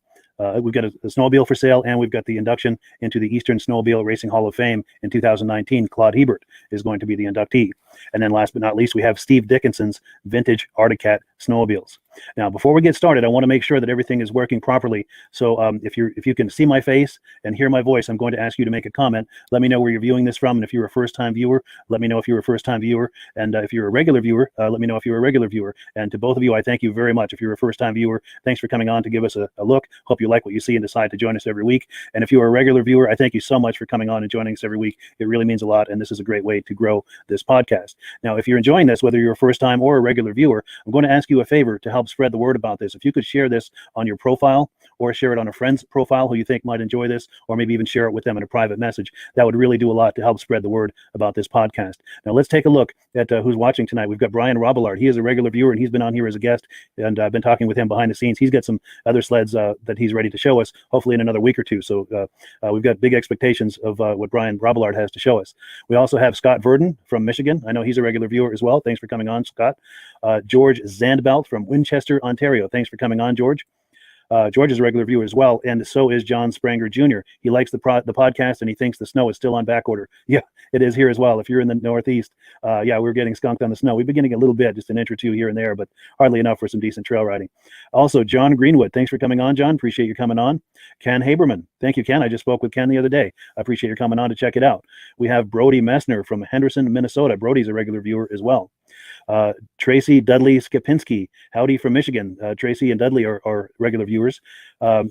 we've got a snowmobile for sale, and we've got the induction into the Eastern Snowmobile Racing Hall of Fame in 2019. Claude Hebert is going to be the inductee. And then last but not least, we have Steve Dickinson's Vintage Arctic Cat Snowmobiles. Now, before we get started, I want to make sure that everything is working properly. So if you can see my face and hear my voice, I'm going to ask you to make a comment. Let me know where you're viewing this from. And if you're a first-time viewer, let me know if you're a first-time viewer. And if you're a regular viewer, let me know if you're a regular viewer. And to both of you, I thank you very much. If you're a first-time viewer, thanks for coming on to give us a look. Hope you like what you see and decide to join us every week. And if you are a regular viewer, I thank you so much for coming on and joining us every week. It really means a lot, and this is a great way to grow this podcast. Now, if you're enjoying this, whether you're a first-time or a regular viewer, I'm going to ask you a favor to help spread the word about this. If you could share this on your profile or share it on a friend's profile who you think might enjoy this, or maybe even share it with them in a private message, that would really do a lot to help spread the word about this podcast. Now, let's take a look at who's watching tonight. We've got Brian Robillard. He is a regular viewer, and he's been on here as a guest, and I've been talking with him behind the scenes. He's got some other sleds that he's ready to show us, hopefully in another week or two. So we've got big expectations of what Brian Robillard has to show us. We also have Scott Verdon from Michigan. I know he's a regular viewer as well. Thanks for coming on, Scott. George Zandbelt from Winchester, Ontario. Thanks for coming on, George. George is a regular viewer as well, and so is John Spranger Jr. He likes the podcast, and he thinks the snow is still on back order. Yeah, it is here as well. If you're in the Northeast, yeah, we're getting skunked on the snow. We've been getting a little bit, just an inch or two here and there, but hardly enough for some decent trail riding. Also, John Greenwood, thanks for coming on, John. Appreciate you coming on. Ken Haberman, thank you, Ken. I just spoke with Ken the other day. I appreciate your coming on to check it out. We have Brody Messner from Henderson, Minnesota. Brody's a regular viewer as well. Tracy Dudley Skipinski, howdy from Michigan. Tracy and Dudley are regular viewers.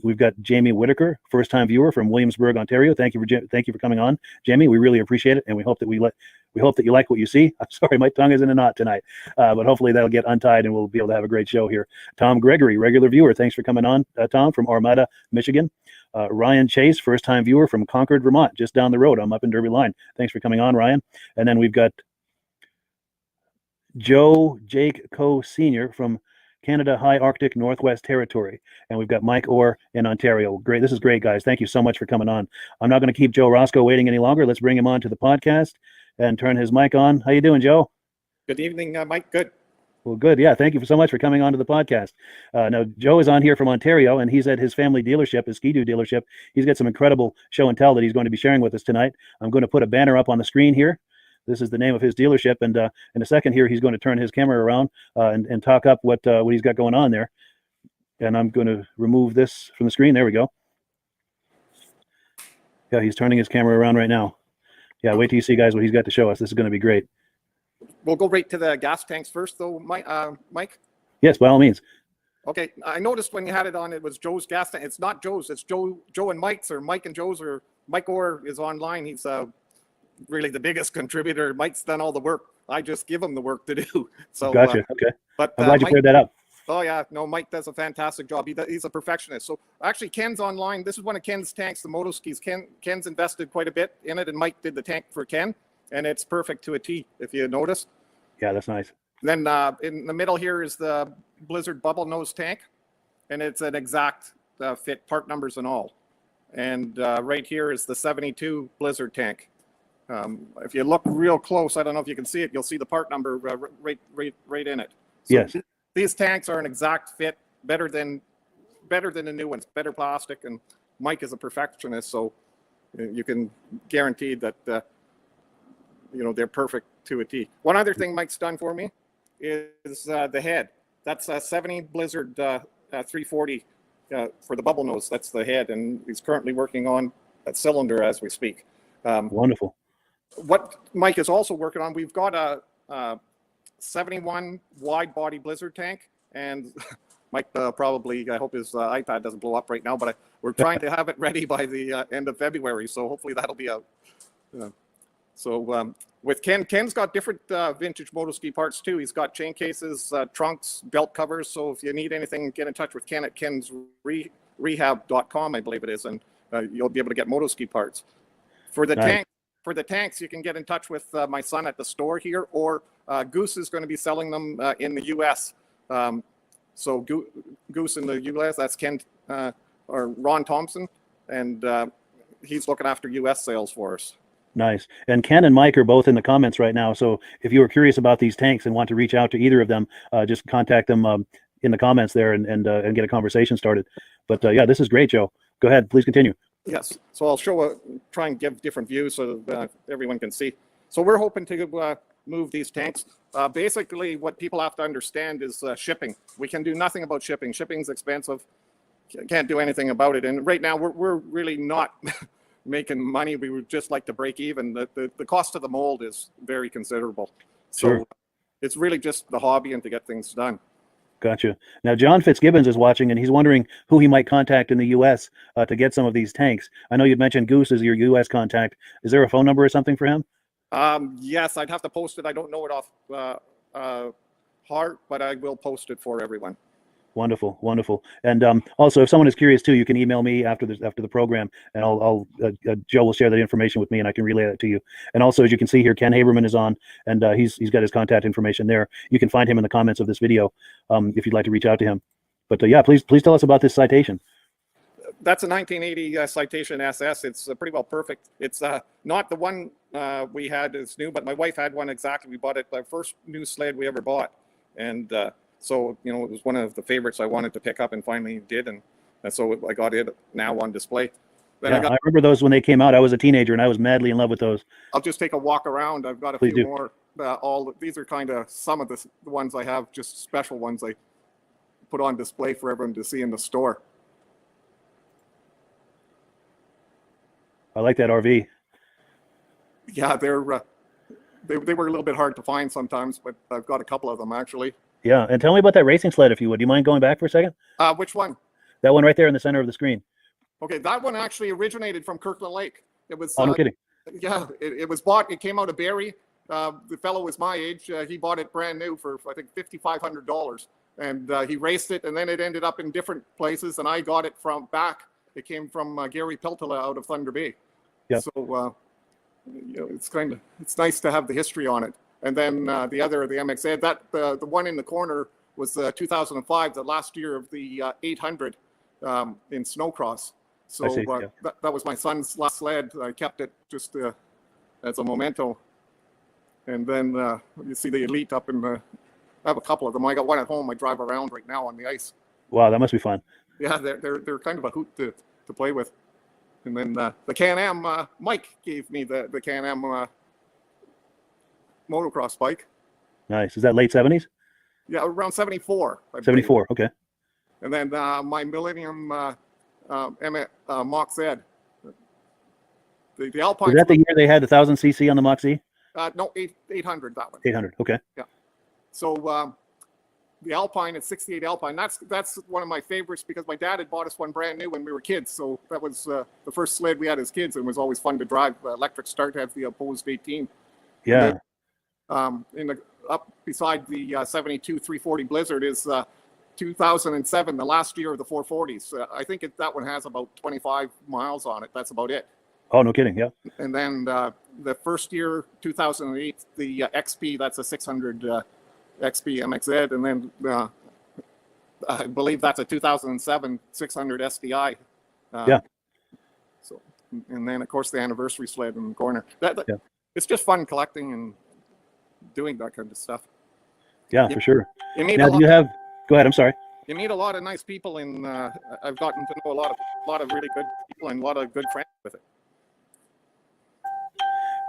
We've got Jamie Whitaker, first-time viewer from Williamsburg, Ontario. Thank you for coming on, Jamie. We really appreciate it, and we hope that you like what you see. I'm sorry, my tongue is in a knot tonight, but hopefully that'll get untied, and we'll be able to have a great show here. Tom Gregory, regular viewer. Thanks for coming on, Tom, from Armada, Michigan. Ryan Chase, first-time viewer from Concord, Vermont, just down the road. I'm up in Derby Line. Thanks for coming on, Ryan. And then we've got Joe Jake Coe Sr. from Canada High Arctic Northwest Territory. And we've got Mike Orr in Ontario. Great. This is great, guys. Thank you so much for coming on. I'm not going to keep Joe Roscoe waiting any longer. Let's bring him on to the podcast and turn his mic on. How you doing, Joe? Good evening, Mike. Good. Well, good. Yeah, thank you so much for coming on to the podcast. Now, Joe is on here from Ontario, and he's at his family dealership, his Ski-Doo dealership. He's got some incredible show and tell that he's going to be sharing with us tonight. I'm going to put a banner up on the screen here. This is the name of his dealership, and in a second here, he's going to turn his camera around and talk up what he's got going on there. And I'm going to remove this from the screen. There we go. Yeah, he's turning his camera around right now. Yeah, wait till you see, guys, what he's got to show us. This is going to be great. We'll go right to the gas tanks first, though, Mike. Yes, by all means. Okay, I noticed when you had it on, it was Joe's gas tank. It's not Joe's. It's Joe and Mike's, or Mike and Joe's, or Mike Orr is online. He's really the biggest contributor. Mike's done all the work. I just give him the work to do. So gotcha. Okay. But I'm glad you cleared that up. Oh yeah, no, Mike does a fantastic job. He's a perfectionist. So actually, Ken's online. This is one of Ken's tanks, the moto skis. Ken's invested quite a bit in it, and Mike did the tank for Ken, and it's perfect to a T, if you notice. Yeah, that's nice. Then in the middle here is the Blizzard bubble nose tank, and it's an exact fit, part numbers and all. And right here is the 72 Blizzard tank. If you look real close, I don't know if you can see it, you'll see the part number right in it. So yes. These tanks are an exact fit, better than the new ones, better plastic, and Mike is a perfectionist, so you can guarantee that they're perfect to a T. One other thing Mike's done for me is the head. That's a 70 Blizzard 340 for the bubble nose. That's the head, and he's currently working on that cylinder as we speak. Wonderful. What Mike is also working on, we've got a 71 wide body Blizzard tank, and Mike probably, I hope his iPad doesn't blow up right now, but we're trying to have it ready by the end of February, so hopefully that'll be out. With Ken's got different vintage moto ski parts too. He's got chain cases, trunks, belt covers, so if you need anything, get in touch with Ken at kensrehab.com, I believe it is, and you'll be able to get moto ski parts. For the nice. For the tanks, you can get in touch with my son at the store here, or Goose is going to be selling them in the U.S. So Goose in the U.S., that's Ken or Ron Thompson, and he's looking after U.S. sales for us. Nice. And Ken and Mike are both in the comments right now. So if you were curious about these tanks and want to reach out to either of them, just contact them in the comments there and get a conversation started. But yeah, this is great, Joe. Go ahead. Please continue. Yes. So I'll try and give different views so that everyone can see. So we're hoping to move these tanks. Basically, what people have to understand is shipping. We can do nothing about shipping. Shipping's expensive. Can't do anything about it. And right now, we're really not making money. We would just like to break even. The cost of the mold is very considerable. Sure. So it's really just the hobby and to get things done. Gotcha. Now, John Fitzgibbons is watching, and he's wondering who he might contact in the U.S. To get some of these tanks. I know you'd mentioned Goose as your U.S. contact. Is there a phone number or something for him? Yes, I'd have to post it. I don't know it off heart, but I will post it for everyone. Wonderful, wonderful. And also, if someone is curious too, you can email me after the program, and Joe will share that information with me, and I can relay that to you. And also, as you can see here, Ken Haberman is on, and he's got his contact information there. You can find him in the comments of this video if you'd like to reach out to him. But yeah, please tell us about this citation. That's a 1980 Citation SS. It's pretty well perfect. It's not the one we had as new, but my wife had one exactly. We bought it, the first new sled we ever bought, and so it was one of the favorites I wanted to pick up, and finally did. And And so I got it now on display. Then Yeah, I remember those when they came out. I was a teenager and I was madly in love with those. I'll just take a walk around. I've got a Please few do. more. These are kind of some of the ones I have, just special ones I put on display for everyone to see in the store. I like that RV. Yeah, they were a little bit hard to find sometimes, but I've got a couple of them actually. Yeah, and tell me about that racing sled if you would. Do you mind going back for a second? Which one? That one right there in the center of the screen. Okay, that one actually originated from Kirkland Lake. It was. Oh, no kidding. Yeah, it was bought. It came out of Barrie. The fellow was my age. He bought it brand new for I think $5,500, and he raced it, and then it ended up in different places. And I got it from back. It came from Gary Peltola out of Thunder Bay. Yeah. So it's nice to have the history on it. And then the MXZ, the one in the corner was 2005, the last year of the 800 in snowcross. So that was my son's last sled. I kept it just as a memento. And then you see the Elite up in I have a couple of them. I got one at home. I drive around right now on the ice. Wow, that must be fun. Yeah, they're kind of a hoot to play with. And then the Can-Am, Mike gave me the Can-Am motocross bike. Nice. Is that late 70s? Yeah, around 74. 74, okay. And then my Millennium Mach Z. The Alpine. Was that the year they had the 1000cc on the Mach Z? No, 800, that one. 800, okay. Yeah. So the Alpine, it's 68 Alpine. That's one of my favorites because my dad had bought us one brand new when we were kids. So that was the first sled we had as kids, and it was always fun to drive. Electric start, has the opposed 18. Yeah. Then, up beside the 72 340 Blizzard is 2007, the last year of the 440s. I think that one has about 25 miles on it. That's about it. Oh, no kidding. Yeah. And then the first year, 2008, the XP, that's a 600 XP MXZ. And then I believe that's a 2007 600 SDI. Yeah. So, and then of course the anniversary sled in the corner. It's just fun collecting and doing that kind of stuff. Yeah, for sure. Now, do you have? Go ahead. I'm sorry. You meet a lot of nice people, and I've gotten to know a lot of really good people and a lot of good friends with it.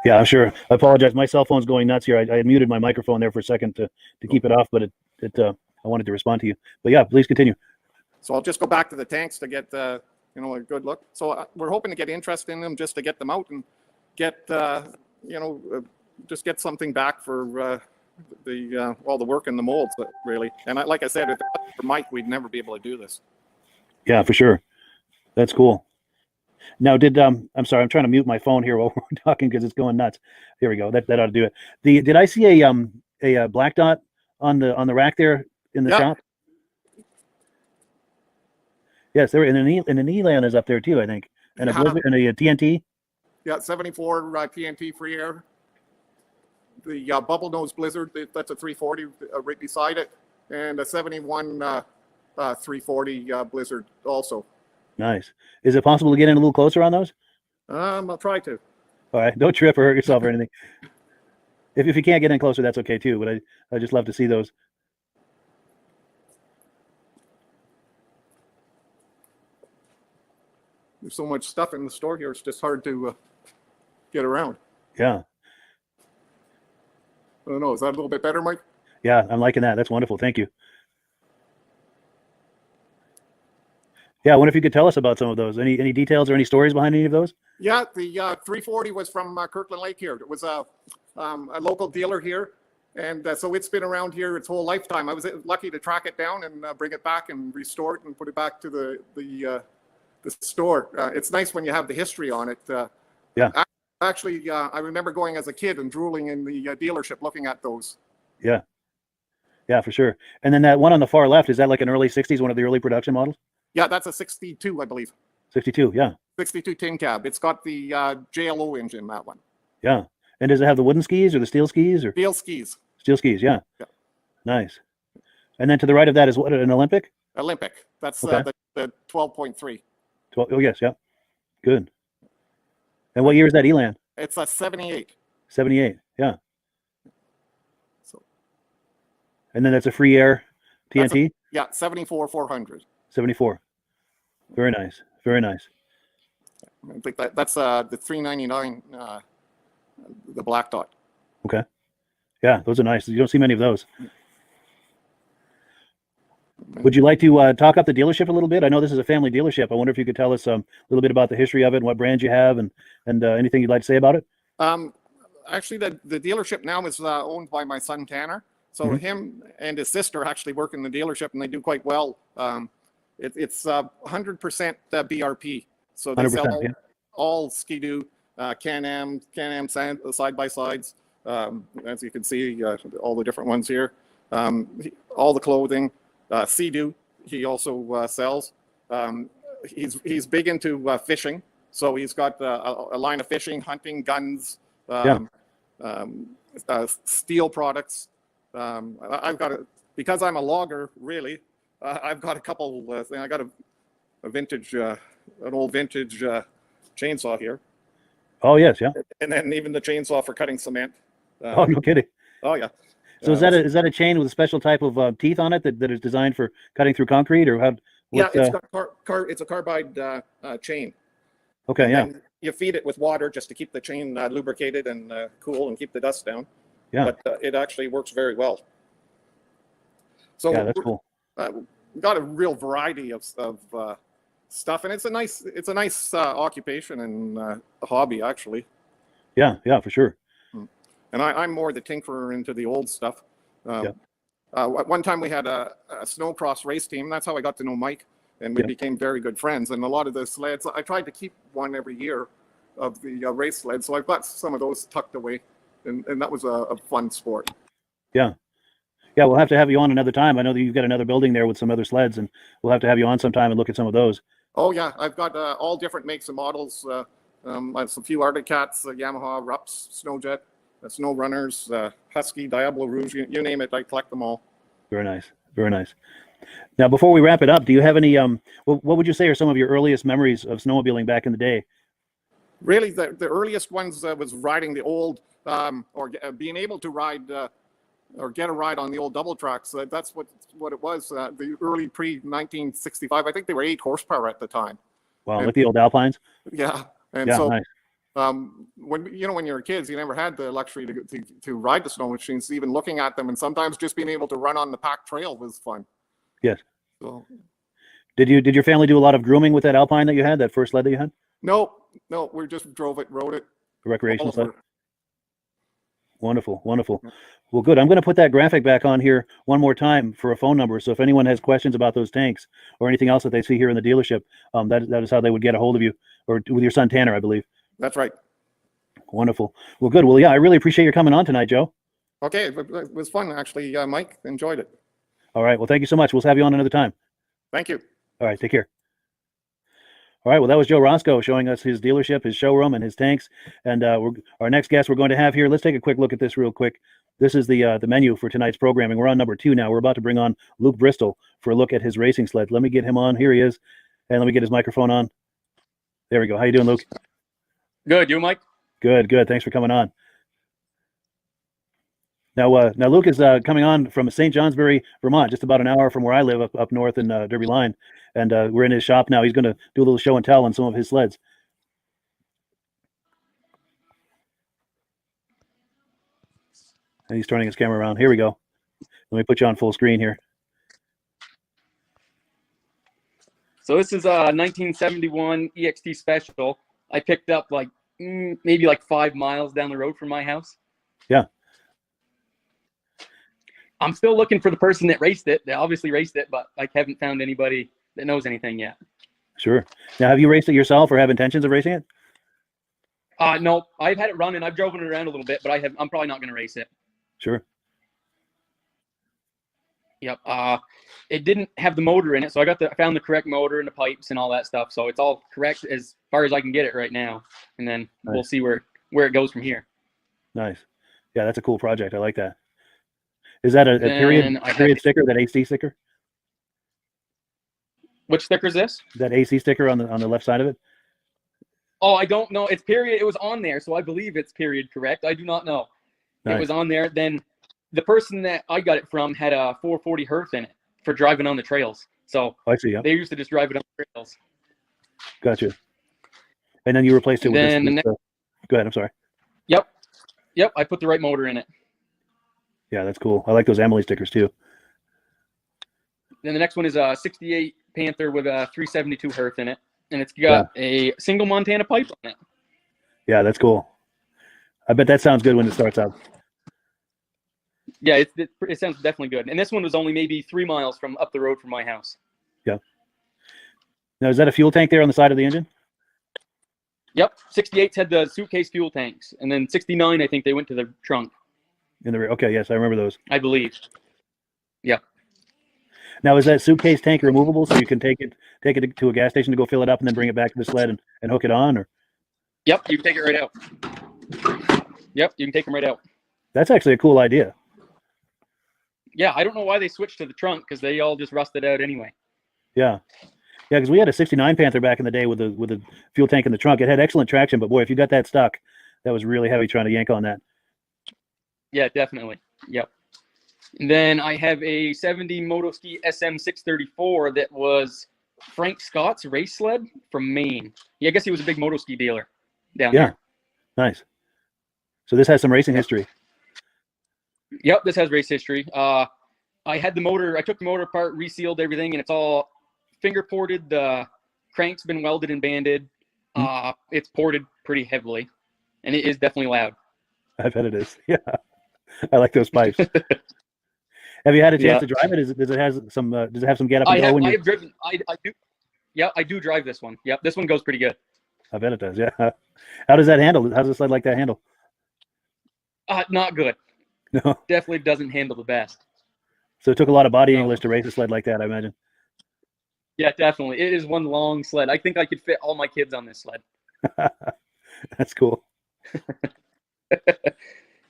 Yeah, I'm sure. I apologize. My cell phone's going nuts here. I muted my microphone there for a second to keep it off, but I wanted to respond to you. But yeah, please continue. So I'll just go back to the tanks to get a good look. So we're hoping to get interest in them just to get them out and get just get something back for all the work in the molds, really. And like I said, if it wasn't for Mike, we'd never be able to do this. Yeah, for sure. That's cool. Now, I'm sorry, I'm trying to mute my phone here while we're talking because it's going nuts. Here we go. That ought to do it. Did I see a black dot on the rack there in the shop? Yes, there and an Elan is up there too, I think, and a Blizzard and a TNT. Yeah, 74 TNT free air. The bubble nose Blizzard, that's a 340 right beside it, and a 71 340 Blizzard also. Nice. Is it possible to get in a little closer on those? I'll try to. All right. Don't trip or hurt yourself or anything. If you can't get in closer, that's okay too. But I just love to see those. There's so much stuff in the store here. It's just hard to get around. Yeah. I don't know. Is that a little bit better, Mike? Yeah, I'm liking that. That's wonderful. Thank you. Yeah, I wonder if you could tell us about some of those. Any details or any stories behind any of those? Yeah, the 340 was from Kirkland Lake here. It was a local dealer here, and so it's been around here its whole lifetime. I was lucky to track it down and bring it back and restore it and put it back to the store. It's nice when you have the history on it. Yeah. Actually, I remember going as a kid and drooling in the dealership looking at those. Yeah. Yeah, for sure. And then that one on the far left, is that like an early 60s, one of the early production models? Yeah, that's a 62, I believe. 62, yeah. 62 tin cab. It's got the JLO engine, that one. Yeah. And does it have the wooden skis or the steel skis? Or Steel skis. Steel skis, yeah. Yeah. Nice. And then to the right of that is what, an Olympic? Olympic. That's Okay. the 12.3. 12, oh, yes, yeah. Good. And what year is that Elan? It's a 78. 78, yeah. So. And then that's a free air TNT? Yeah, 74 400. 74. Very nice. Very nice. I think that's the $399, the black dot. Okay. Yeah, those are nice. You don't see many of those. Would you like to talk up the dealership a little bit? I know this is a family dealership. I wonder if you could tell us a little bit about the history of it and what brands you have, and anything you'd like to say about it. Actually, the dealership now is owned by my son Tanner. So him and his sister actually work in the dealership, and they do quite well. It's 100% BRP. So they sell all Ski-Doo, Can-Am side by sides. As you can see, all the different ones here. All the clothing. Sea-Doo, he also sells. He's big into fishing, so he's got a line of fishing, hunting, guns, steel products. I've got because I'm a logger, really. I've got a couple. I got a vintage, an old vintage chainsaw here. Oh yes, yeah. And then even the chainsaw for cutting cement. Oh, no kidding. Oh yeah. So is that a chain with a special type of teeth on it that is designed for cutting through concrete, or how? Yeah, it's got it's a carbide chain. Okay, and yeah. You feed it with water just to keep the chain lubricated and cool and keep the dust down. Yeah. But it actually works very well. So yeah, that's cool. We've got a real variety of stuff, and it's a nice occupation and a hobby actually. Yeah, yeah, for sure. And I'm more the tinkerer into the old stuff. One time we had a snowcross race team. That's how I got to know Mike, and we became very good friends. And a lot of the sleds, I tried to keep one every year of the race sleds. So I've got some of those tucked away, and that was a fun sport. Yeah. Yeah, we'll have to have you on another time. I know that you've got another building there with some other sleds, and we'll have to have you on sometime and look at some of those. Oh yeah, I've got all different makes and models. I have a few Arctic Cats, Yamaha, Rups, Snowjet, Snow Runners, Husky, Diablo Rouge, you name it, I collect them all. Very nice, very nice. Now, before we wrap it up, do you have any, what would you say are some of your earliest memories of snowmobiling back in the day? Really, the earliest ones was riding the old, or being able to ride, or get a ride on the old double tracks. That's what it was, the early pre-1965. I think they were 8 horsepower at the time. Wow, like the old Alpines? Yeah, and yeah, so nice. When you're kids, you never had the luxury to ride the snow machines. Even looking at them, and sometimes just being able to run on the packed trail was fun. Yes. So, did your family do a lot of grooming with that Alpine that you had, that first sled that you had? No, we just drove it, rode it. The recreational sled. Wonderful, wonderful. Well, good. I'm going to put that graphic back on here one more time for a phone number. So if anyone has questions about those tanks or anything else that they see here in the dealership, that is how they would get a hold of you, or with your son Tanner, I believe. That's right. Wonderful. Well, good. Well, yeah, I really appreciate your coming on tonight, Joe. Okay, it was fun actually, Mike. Enjoyed it. All right. Well, thank you so much. We'll have you on another time. Thank you. All right. Take care. All right. Well, that was Joe Roscoe showing us his dealership, his showroom, and his tanks. And our next guest we're going to have here. Let's take a quick look at this real quick. This is the menu for tonight's programming. We're on number 2 now. We're about to bring on Luke Bristol for a look at his racing sled. Let me get him on. Here he is. And let me get his microphone on. There we go. How you doing, Luke? Good. You, Mike? Good. Good. Thanks for coming on. Now Luke is coming on from St. Johnsbury, Vermont, just about an hour from where I live up north in Derby Line. And we're in his shop now. He's going to do a little show and tell on some of his sleds. And he's turning his camera around. Here we go. Let me put you on full screen here. So this is a 1971 EXT Special. I picked up like maybe like 5 miles down the road from my house. Yeah. I'm still looking for the person that raced it. They obviously raced it, but I haven't found anybody that knows anything yet. Sure. Now, have you raced it yourself or have intentions of racing it? No, I've had it run and I've driven it around a little bit, but I'm probably not going to race it. Sure. Yep. It didn't have the motor in it, so I found the correct motor and the pipes and all that stuff. So it's all correct as far as I can get it right now, and then we'll see where it goes from here. Nice. Yeah, that's a cool project. I like that. Is that a period sticker, that AC sticker? Which sticker is this? That AC sticker on the left side of it? Oh, I don't know. It's period. It was on there, so I believe it's period correct. I do not know. Nice. It was on there. Then the person that I got it from had a 440 Hertz in it for driving on the trails. So I see, yeah. They used to just drive it on the trails. Gotcha. And then you replaced it with Then this. Go ahead. I'm sorry. Yep. I put the right motor in it. Yeah, that's cool. I like those Emily stickers too. Then the next one is a 68 Panther with a 372 Hearth in it. And it's got a single Montana pipe on it. Yeah, that's cool. I bet that sounds good when it starts up. Yeah, it sounds definitely good. And this one was only maybe 3 miles from up the road from my house. Yeah. Now, is that a fuel tank there on the side of the engine? Yep. 68s had the suitcase fuel tanks. And then 69, I think they went to the trunk. In the rear. Okay, yes, I remember those. I believe. Yeah. Now, is that suitcase tank removable so you can take it to a gas station to go fill it up and then bring it back to the sled and hook it on? Or Yep, you can take it right out. Yep, you can take them right out. that's actually a cool idea. Yeah, I don't know why they switched to the trunk because they all just rusted out anyway. Yeah. Yeah, because we had a 69 Panther back in the day with a fuel tank in the trunk. It had excellent traction, but boy, if you got that stuck, that was really heavy trying to yank on that. Yeah, definitely. Yep. And then I have a 70 Motoski SM634 that was Frank Scott's race sled from Maine. Yeah, I guess he was a big Motoski dealer down there. Nice. So this has some racing history. Yep, this has race history. I had the motor, I took the motor apart, resealed everything, and it's all finger ported. The crank's been welded and banded. It's ported pretty heavily, and it is definitely loud. I bet it is. Yeah. I like those pipes. Have you had a chance to drive it? Does it have some get up and go? I have driven. I do. Yeah, I do drive this one. Yep, this one goes pretty good. I bet it does. Yeah. How does that handle? How does a sled like that handle? Not good. No. Definitely doesn't handle the best. So it took a lot of body English to race a sled like that, I imagine. Yeah, definitely. It is one long sled. I think I could fit all my kids on this sled. That's cool.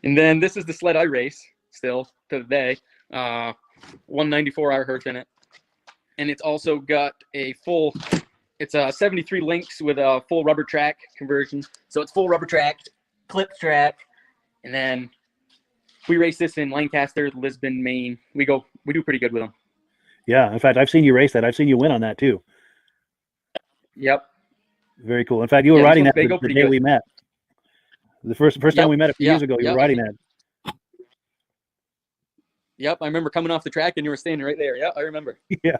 And then this is the sled I race still to the day. 194 Hearth in it. And it's also got it's a 73 Lynx with a full rubber track conversion. So it's full rubber track, clip track. And then we race this in Lancaster, Lisbon, Maine. We do pretty good with them. Yeah. In fact, I've seen you race that. I've seen you win on that too. Yep. Very cool. In fact, you were riding that the day good. we met. The first time we met a few years ago, you were riding that. Yep, I remember coming off the track and you were standing right there. Yeah, I remember. Yeah.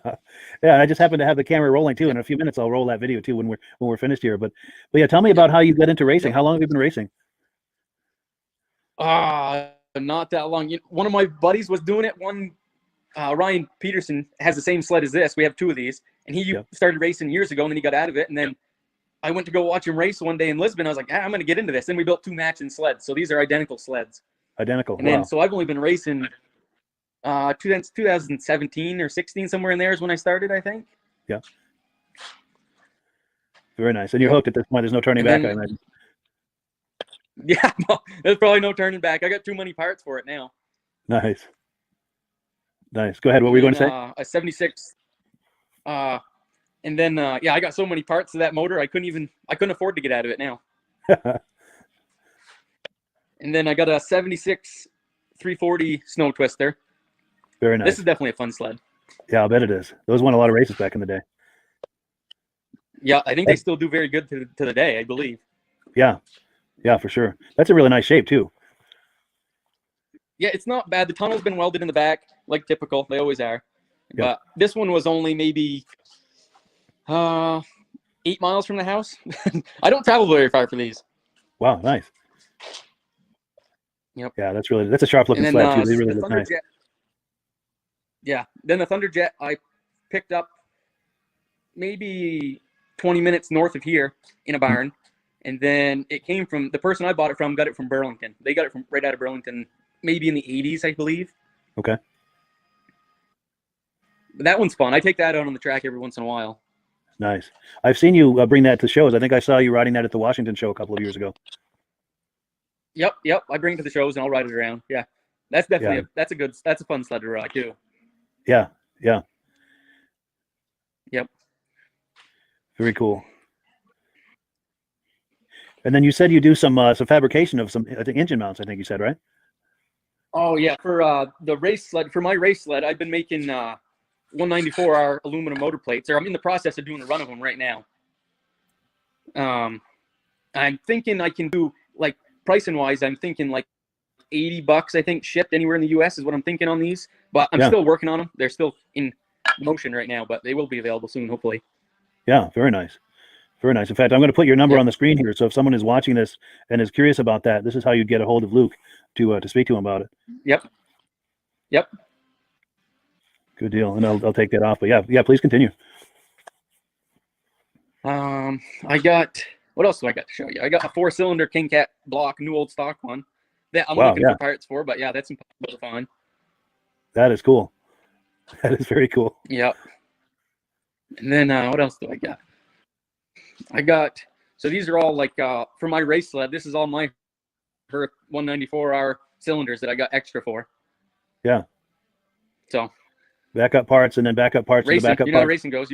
And I just happened to have the camera rolling too. In a few minutes, I'll roll that video too when we're finished here. But yeah, tell me about how you got into racing. How long have you been racing? Not that long. One of my buddies was doing it. Ryan Peterson has the same sled as this. We have 2 of these, and he started racing years ago, and then he got out of it. And then I went to go watch him race one day in Lisbon. I was like, I'm going to get into this. Then we built 2 matching sleds. So these are identical sleds. Identical. And then so I've only been racing 2017 or 16, somewhere in there is when I started, I think. Yeah. Very nice. And you're hooked at this point. There's no turning back, I imagine. Yeah, no, there's probably no turning back. I got too many parts for it now. Nice. Go ahead. What were you going to say? A 76. And then, I got so many parts of that motor, I couldn't afford to get out of it now. And then I got a 76 340 Snow Twister. Very nice. This is definitely a fun sled. Yeah, I'll bet it is. Those won a lot of races back in the day. Yeah, I think they still do very good to the day, I believe. Yeah. Yeah, for sure. That's a really nice shape too. Yeah, it's not bad. The tunnel's been welded in the back, like typical. They always are. Yeah. But this one was only maybe 8 miles from the house. I don't travel very far for these. Wow, nice. Yep. Yeah, that's a sharp looking sled too. They really look nice. Yeah. Then the Thunderjet I picked up maybe 20 minutes north of here in a barn. And then it came from the person I bought it from, got it from Burlington. They got it from right out of Burlington, maybe in the 80s, I believe. Okay. But that one's fun. I take that out on the track every once in a while. Nice. I've seen you bring that to shows. I think I saw you riding that at the Washington show a couple of years ago. Yep. I bring it to the shows and I'll ride it around. Yeah. That's definitely that's a fun sled to ride too. Yeah. Yep. Very cool. And then you said you do some fabrication of some, I think, engine mounts, I think you said, right? Oh yeah, for the race sled, for my race sled, I've been making 194R aluminum motor plates. Or I'm in the process of doing a run of them right now. I'm thinking I can do, like, pricing wise, I'm thinking like $80, I think, shipped anywhere in the US is what I'm thinking on these. But I'm still working on them. They're still in motion right now, but they will be available soon, hopefully. Yeah, very nice. Very nice. In fact, I'm going to put your number on the screen here. So if someone is watching this and is curious about that, this is how you'd get a hold of Luke to speak to him about it. Yep. Yep. Good deal. And I'll take that off. But yeah, please continue. I got, what else do I got to show you? I got a 4-cylinder King Cat block, new old stock one that I'm looking for parts for, but yeah, that's impossible to find. That is cool. That is very cool. Yep. And then what else do I got? I got, so these are all like for my race sled. This is all my 194R cylinders that I got extra for. Yeah. So backup parts and then backup parts racing, to the backup you know parts. How racing goes.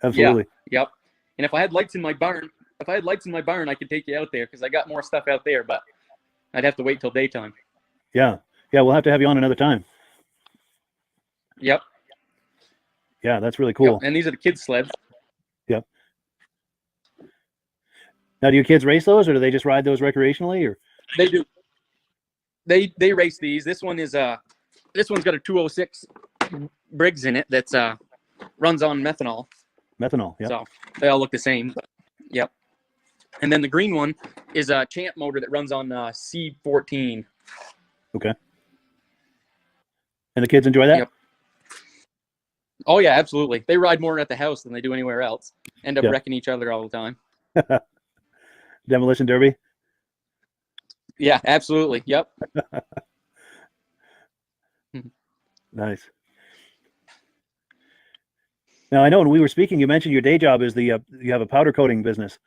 Absolutely. Yeah, yep. And if I had lights in my barn, I could take you out there because I got more stuff out there, but I'd have to wait till daytime. Yeah. Yeah, we'll have to have you on another time. Yep. Yeah, that's really cool. Yep. And these are the kids' sleds. Yep. Now, do your kids race those, or do they just ride those recreationally? Or they do. They race these. This one is this one's got a 206 Briggs in it that's runs on methanol. Methanol. Yeah. So they all look the same. But, yep. And then the green one is a Champ motor that runs on C14. Okay. And the kids enjoy that? Yep. Oh yeah, absolutely. They ride more at the house than they do anywhere else. End up wrecking each other all the time. Demolition derby? Yeah, absolutely. Yep. Nice. Now, I know when we were speaking, you mentioned your day job is you have a powder coating business.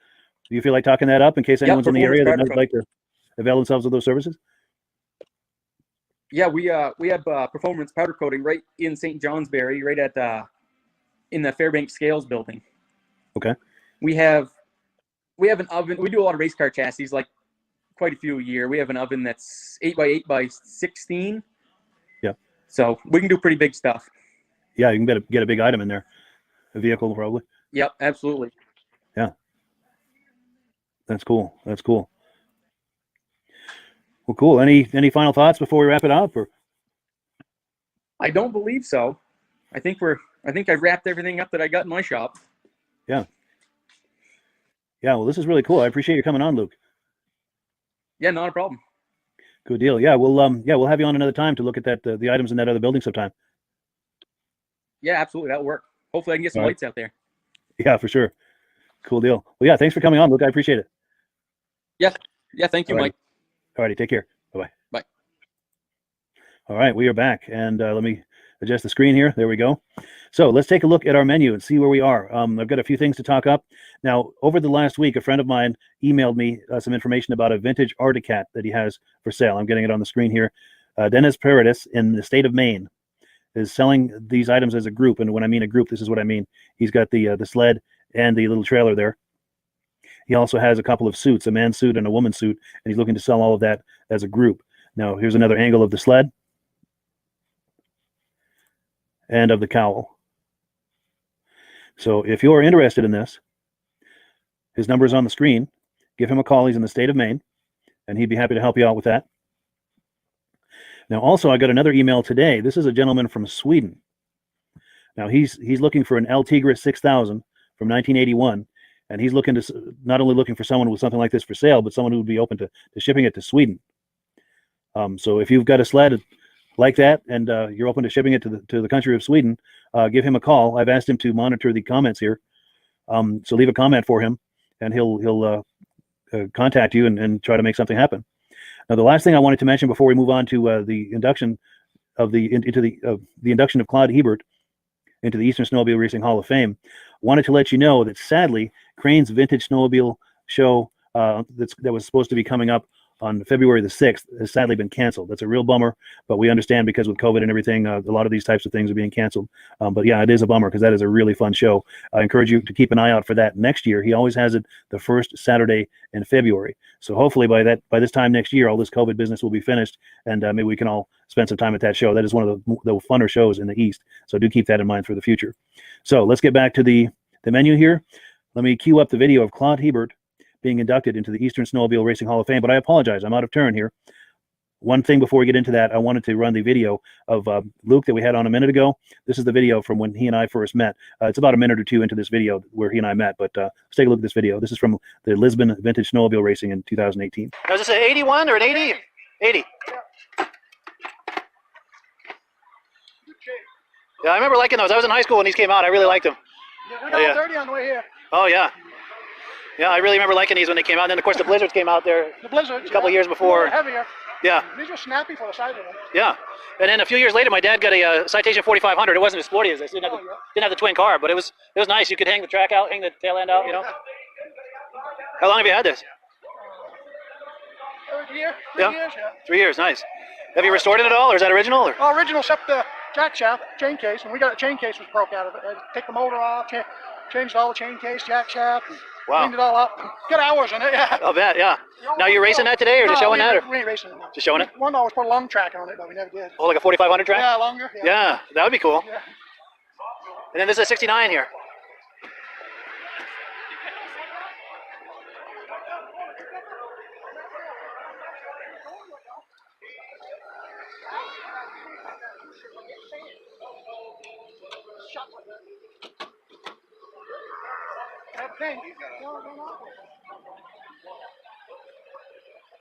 Do you feel like talking that up in case anyone's in the area that might like to avail themselves of those services? Yeah, we have performance powder coating right in St. Johnsbury, right at in the Fairbanks Scales building. Okay. We have an oven. We do a lot of race car chassis, like quite a few a year. We have an oven that's 8x8x16. Yeah. So we can do pretty big stuff. Yeah, you can get a big item in there, a vehicle probably. Yep, absolutely. Yeah. That's cool. That's cool. Well, cool. Any final thoughts before we wrap it up? Or I don't believe so. I think I've wrapped everything up that I got in my shop. Yeah. Yeah. Well, this is really cool. I appreciate you coming on, Luke. Yeah, not a problem. Good deal. Yeah, we'll have you on another time to look at that the items in that other building sometime. Yeah, absolutely. That'll work. Hopefully, I can get some lights out there. Yeah, for sure. Cool deal. Well, yeah, thanks for coming on, Luke. I appreciate it. Yeah. Yeah. Thank you, Mike. All righty. Take care. Bye-bye. Bye. All right. We are back. And let me adjust the screen here. There we go. So let's take a look at our menu and see where we are. I've got a few things to talk up. Now, over the last week, a friend of mine emailed me some information about a vintage Arctic Cat that he has for sale. I'm getting it on the screen here. Dennis Paradis in the state of Maine is selling these items as a group. And when I mean a group, this is what I mean. He's got the sled and the little trailer there. He also has a couple of suits, a man's suit and a woman's suit, and he's looking to sell all of that as a group. Now, here's another angle of the sled and of the cowl. So if you're interested in this, his number is on the screen. Give him a call. He's in the state of Maine, and he'd be happy to help you out with that. Now, also, I got another email today. This is a gentleman from Sweden. Now, he's looking for an El Tigre 6000 from 1981, and he's looking to not only looking for someone with something like this for sale, but someone who would be open to shipping it to Sweden. So if you've got a sled like that and you're open to shipping it to the country of Sweden, give him a call. I've asked him to monitor the comments here, so leave a comment for him, and he'll contact you and try to make something happen. Now, the last thing I wanted to mention before we move on to the induction of the induction of Claude Hebert into the Eastern Snowmobile Racing Hall of Fame, wanted to let you know that sadly, Crane's Vintage Snowmobile show that was supposed to be coming up on February the 6th has sadly been canceled. That's a real bummer, but we understand because with COVID and everything, a lot of these types of things are being canceled. But yeah, it is a bummer because that is a really fun show. I encourage you to keep an eye out for that next year. He always has it the first Saturday in February. So hopefully by this time next year, all this COVID business will be finished, and maybe we can all spend some time at that show. That is one of the funner shows in the East. So do keep that in mind for the future. So let's get back to the menu here. let me cue up the video of Claude Hebert being inducted into the Eastern Snowmobile Racing Hall of Fame. But I apologize, I'm out of turn here. One thing before we get into that, I wanted to run the video of Luke that we had on a minute ago. This is the video from when he and I first met. It's about a minute or two into this video where he and I met, but let's take a look at this video. This is from the Lisbon Vintage Snowmobile Racing in 2018. Was this an 81 or an 80? 80. Yeah, I remember liking those. I was in high school when these came out. I really liked them. Yeah, we got all 30 on the way here. Oh, yeah. Yeah, I really remember liking these when they came out. And then, of course, the Blizzards came out there The Blizzards, a couple years before. Heavier. Yeah. These were snappy for the size of them. Yeah. And then a few years later, my dad got a Citation 4500. It wasn't as sporty as this. It didn't have the twin carb, but it was nice. You could hang the track out, hang the tail end out, you know. How long have you had this? Three years, yeah. 3 years, nice. Have you restored it at all, or is that original? Or? Well, original except the jack shaft, chain case, and we got the chain case was broke out of it. I had to take the motor off, changed all the chain case, jack shaft, and cleaned it all up. Got hours in it, yeah. I'll bet, yeah. Now you're racing that today, or just showing that? Or? We ain't racing it now. Just showing it? One always put a long track on it, but we never did. Oh, like a 4500 track? Yeah, longer. Yeah, that would be cool. Yeah. And then this is a 69 here.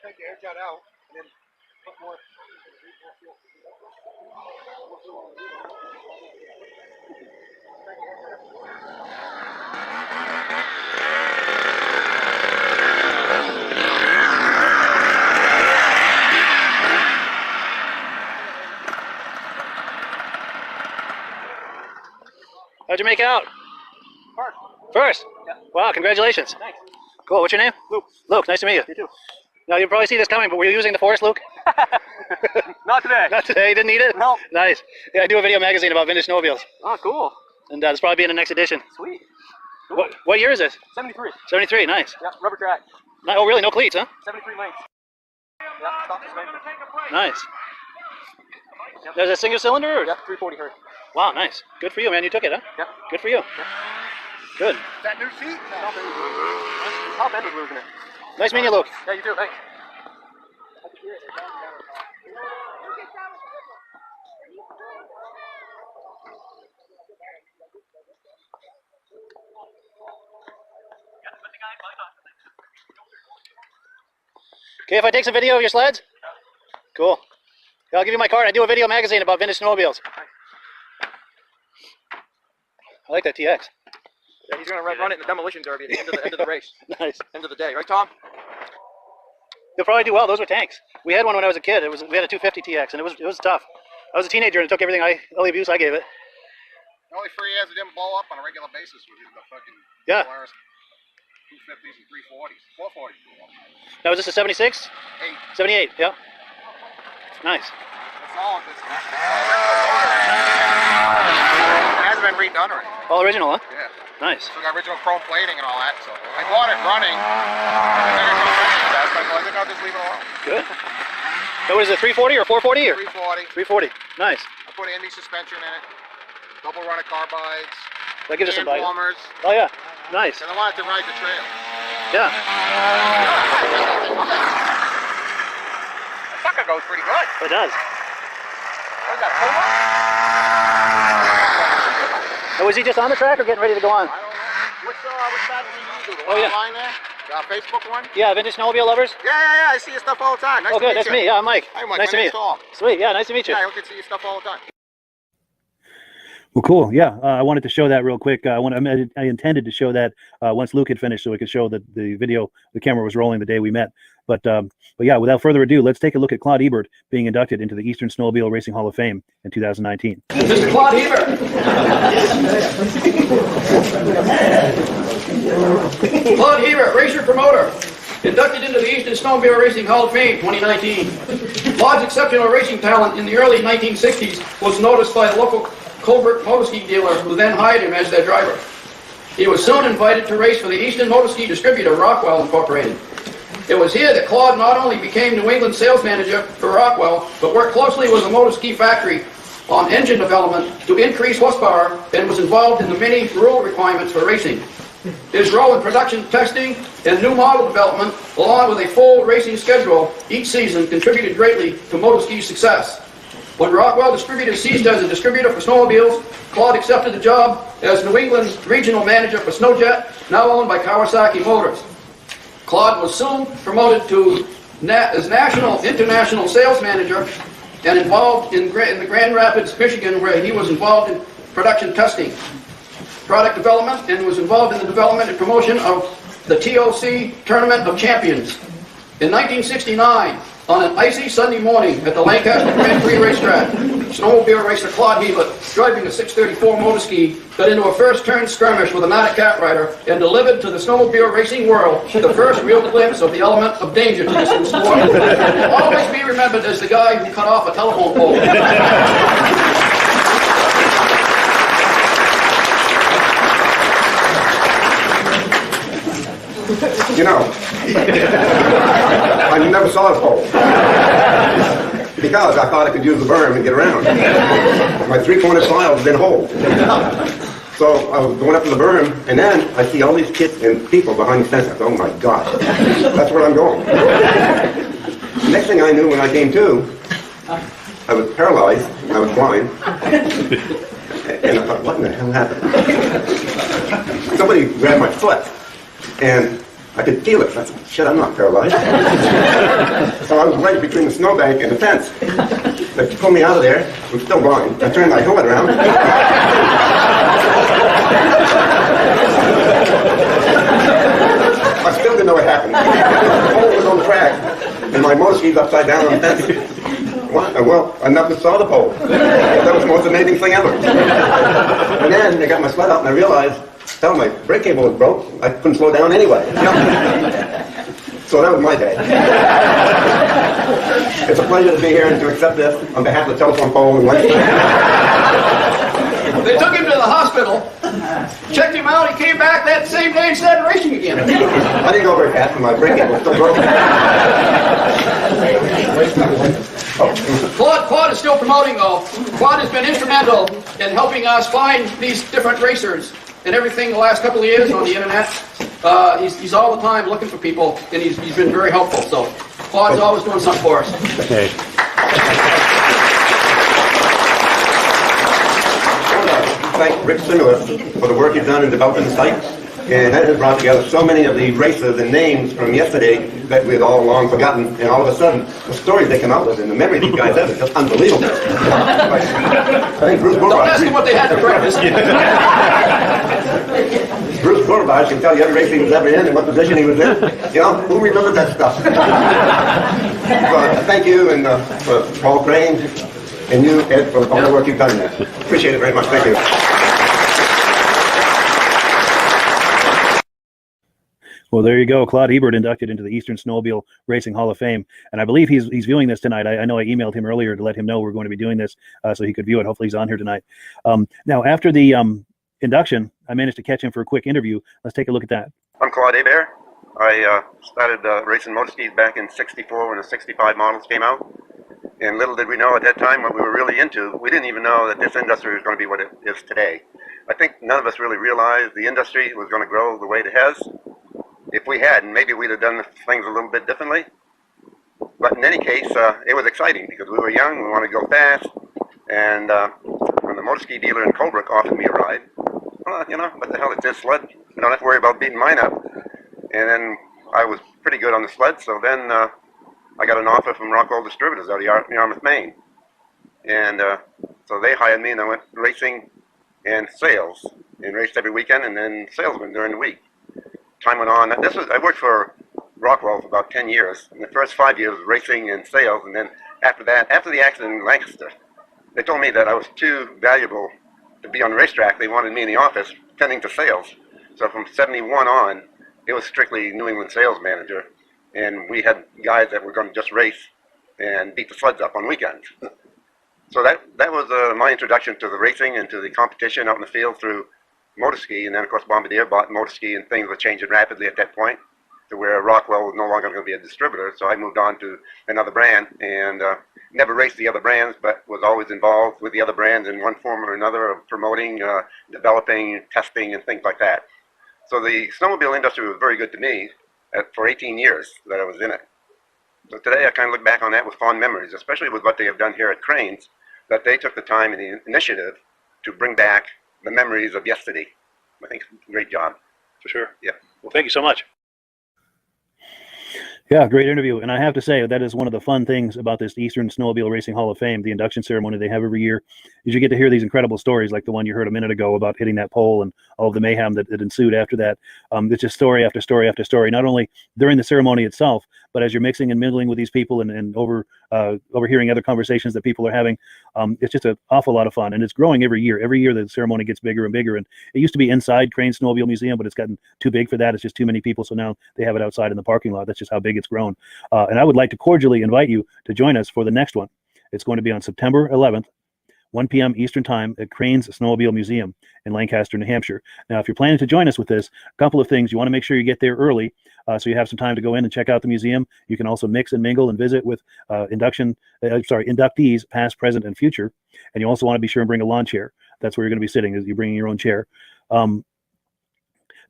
Take the air jet out and then put more. How'd you make out? First? Yeah. Wow, congratulations. Thanks. Cool, what's your name? Luke. Luke, nice to meet you. You too. Now, you'll probably see this coming, but were you using the Force, Luke? Not today. Not today, you didn't need it? No. Nice. Yeah, I do a video magazine about vintage snowmobiles. Oh, cool. And it's probably be in the next edition. Sweet. Cool. What year is this? 73. 73, nice. Yeah, rubber track. Oh, really? No cleats, huh? 73 lengths. Yeah, stop this thing. Nice. Yep. There's a single cylinder? Or? Yeah, 340 hertz. Wow, nice. Good for you, man. You took it, huh? Yep. Good for you. Yep. Good. Is that new seat? Top end was losing it. Nice meeting you, Luke. Yeah, you too. Thanks. Okay, if I take some video of your sleds? Cool. Yeah, I'll give you my card. I do a video magazine about vintage snowmobiles. I like that TX. Yeah, he's going to run it in the demolition derby at the end of the race. Nice. End of the day, right, Tom? You'll probably do well. Those were tanks. We had one when I was a kid. We had a 250 TX, and it was tough. I was a teenager and it took everything all the abuse I gave it. The only 3 years it didn't blow up on a regular basis was the fucking 250s and 340s. 440s blew up. Now, was this a 76? 8. 78, yeah. Nice. That's all. It hasn't been redone or anything. All original, huh? Yeah. Nice. So got original chrome plating and all that. So I bought it running. I think I'll just leave it alone. Good. So what is it, 340 or 440? Or? 340. 340. Nice. I put an Indy suspension in it. Double runner carbides. That gives us some bite. Warmers. Oh yeah. Nice. And I wanted to ride the trail. Yeah. The sucker goes pretty good. It does. What is that, Puma? Oh, was he just on the track or getting ready to go on? I don't know. Which side did you do? The Oh, yeah. line there? The Facebook one? Yeah, Vintage Snowmobile Lovers? Yeah. I see your stuff all the time. Nice to good. meet That's you. me. Yeah, I'm Mike. Hi, Mike. Nice to meet you. Tom. Sweet. Yeah, nice to meet you. Yeah, I can see your stuff all the time. Well, cool. Yeah, I wanted to show that real quick. I intended to show that once Luke had finished, so we could show that the video, the camera was rolling the day we met. But yeah, without further ado, let's take a look at Claude Hebert being inducted into the Eastern Snowmobile Racing Hall of Fame in 2019. Mr. Claude Hebert. Claude Hebert, racer promoter, inducted into the Eastern Snowmobile Racing Hall of Fame 2019. Claude's exceptional racing talent in the early 1960s was noticed by the local Colbert motorski dealer, who then hired him as their driver. He was soon invited to race for the Eastern Motorski distributor Rockwell Incorporated. It was here that Claude not only became New England sales manager for Rockwell, but worked closely with the motorski factory on engine development to increase horsepower and was involved in the many rule requirements for racing. His role in production testing and new model development, along with a full racing schedule each season, contributed greatly to motorski's success. When Rockwell Distributors ceased as a distributor for snowmobiles, Claude accepted the job as New England regional manager for Snowjet, now owned by Kawasaki Motors. Claude was soon promoted to as international sales manager and involved in the Grand Rapids, Michigan, where he was involved in production testing, product development, and was involved in the development and promotion of the TOC Tournament of Champions. In 1969, on an icy Sunday morning at the Lancaster Grand Prix racetrack, snowmobile racer Claude Hebert, driving a 634 motorski, got into a first turn skirmish with a Matic cat rider and delivered to the snowmobile racing world the first real glimpse of the element of danger to this new sport. Will always be remembered as the guy who cut off a telephone pole. You know, I never saw a pole because I thought I could use the berm and get around. My three-corner slide was in a hole. So I was going up to the berm, and then I see all these kids and people behind the fence. I thought, oh my gosh, that's where I'm going. Next thing I knew, when I came to, I was paralyzed, I was blind, and I thought, what in the hell happened? Somebody grabbed my foot, and I could feel it. I said, shit, I'm not paralyzed. So I was right between the snowbank and the fence. They pulled me out of there. I'm still blind. I turned my helmet around. I still didn't know what happened. The pole was on the track, and my motorski's upside down on the fence. What? Well, I never saw the pole. That was the most amazing thing ever. And then they got my sled out, and I realized, hell, my brake cable was broke. I couldn't slow down anyway. So that was my day. It's a pleasure to be here and to accept this on behalf of the telephone pole and Wednesday. They took him to the hospital, checked him out, he came back that same day and started racing again. I didn't go very fast, and my brake cable was still broken. Claude is still promoting, though. Claude has been instrumental in helping us find these different racers and everything the last couple of years on the internet. He's all the time looking for people, and he's been very helpful. So Claude's always doing something for us. Okay. Thank Rick Simula for the work he's done in developing the site, and that has brought together so many of the races and names from yesterday that we had all long forgotten, and all of a sudden, the stories they come out with and the memory these guys have is just unbelievable. I think Bruce Don't ask them what they had for breakfast. Bruce Gourbage can tell you every race he was ever in and what position he was in. You know, who remembers that stuff? So, thank you, and for Paul Crane, and you, Ed, for all the work you've done there. Appreciate it very much. Thank you. Well, there you go. Claude Hebert inducted into the Eastern Snowmobile Racing Hall of Fame. And I believe he's viewing this tonight. I know I emailed him earlier to let him know we're going to be doing this so he could view it. Hopefully he's on here tonight. Now, after the induction, I managed to catch him for a quick interview. Let's take a look at that. I'm Claude Hebert. I started racing motorskis back in '64 when the '65 models came out. And little did we know at that time what we were really into. We didn't even know that this industry was going to be what it is today. I think none of us really realized the industry was going to grow the way it has. If we hadn't, maybe we'd have done things a little bit differently. But in any case, it was exciting because we were young, we wanted to go fast. And when the motorski dealer in Colebrook offered me a ride, well, you know, what the hell, it's his sled. We don't have to worry about beating mine up. And then I was pretty good on the sled, so then I got an offer from Rockwell Distributors out of Yarmouth, Maine. And so they hired me, and I went racing and sales, and raced every weekend, and then salesman during the week. Time went on. I worked for Rockwell for about 10 years. In the first 5 years, racing and sales, and then after that, after the accident in Lancaster, they told me that I was too valuable to be on the racetrack. They wanted me in the office tending to sales. So from '71 on, it was strictly New England sales manager, and we had guys that were going to just race and beat the sleds up on weekends. So that was my introduction to the racing and to the competition out in the field through motorski, and then of course Bombardier bought motorski, and things were changing rapidly at that point to where Rockwell was no longer going to be a distributor. So I moved on to another brand, and never raced the other brands, but was always involved with the other brands in one form or another of promoting, developing, testing, and things like that. So the snowmobile industry was very good to me for 18 years that I was in it. So today I kind of look back on that with fond memories, especially with what they have done here at Cranes, that they took the time and the initiative to bring back the memories of yesterday. I think it's a great job. For sure. Yeah. Well, thank you so much. Yeah, great interview. And I have to say, that is one of the fun things about this Eastern Snowmobile Racing Hall of Fame, the induction ceremony they have every year, is you get to hear these incredible stories like the one you heard a minute ago about hitting that pole and all of the mayhem that ensued after that. It's just story after story after story, not only during the ceremony itself, but as you're mixing and mingling with these people and overhearing other conversations that people are having. It's just an awful lot of fun, and it's growing every year. Every year the ceremony gets bigger and bigger, and it used to be inside Crane Snowmobile Museum, but it's gotten too big for that. It's just too many people, so now they have it outside in the parking lot. That's just how big it's grown. And I would like to cordially invite you to join us for the next one. It's going to be on September 11th, 1 p.m. Eastern Time at Crane's Snowmobile Museum in Lancaster, New Hampshire. Now, if you're planning to join us with this, a couple of things. You want to make sure you get there early so you have some time to go in and check out the museum. You can also mix and mingle and visit with inductees, past, present, and future. And you also want to be sure and bring a lawn chair. That's where you're going to be sitting, is you're bringing your own chair.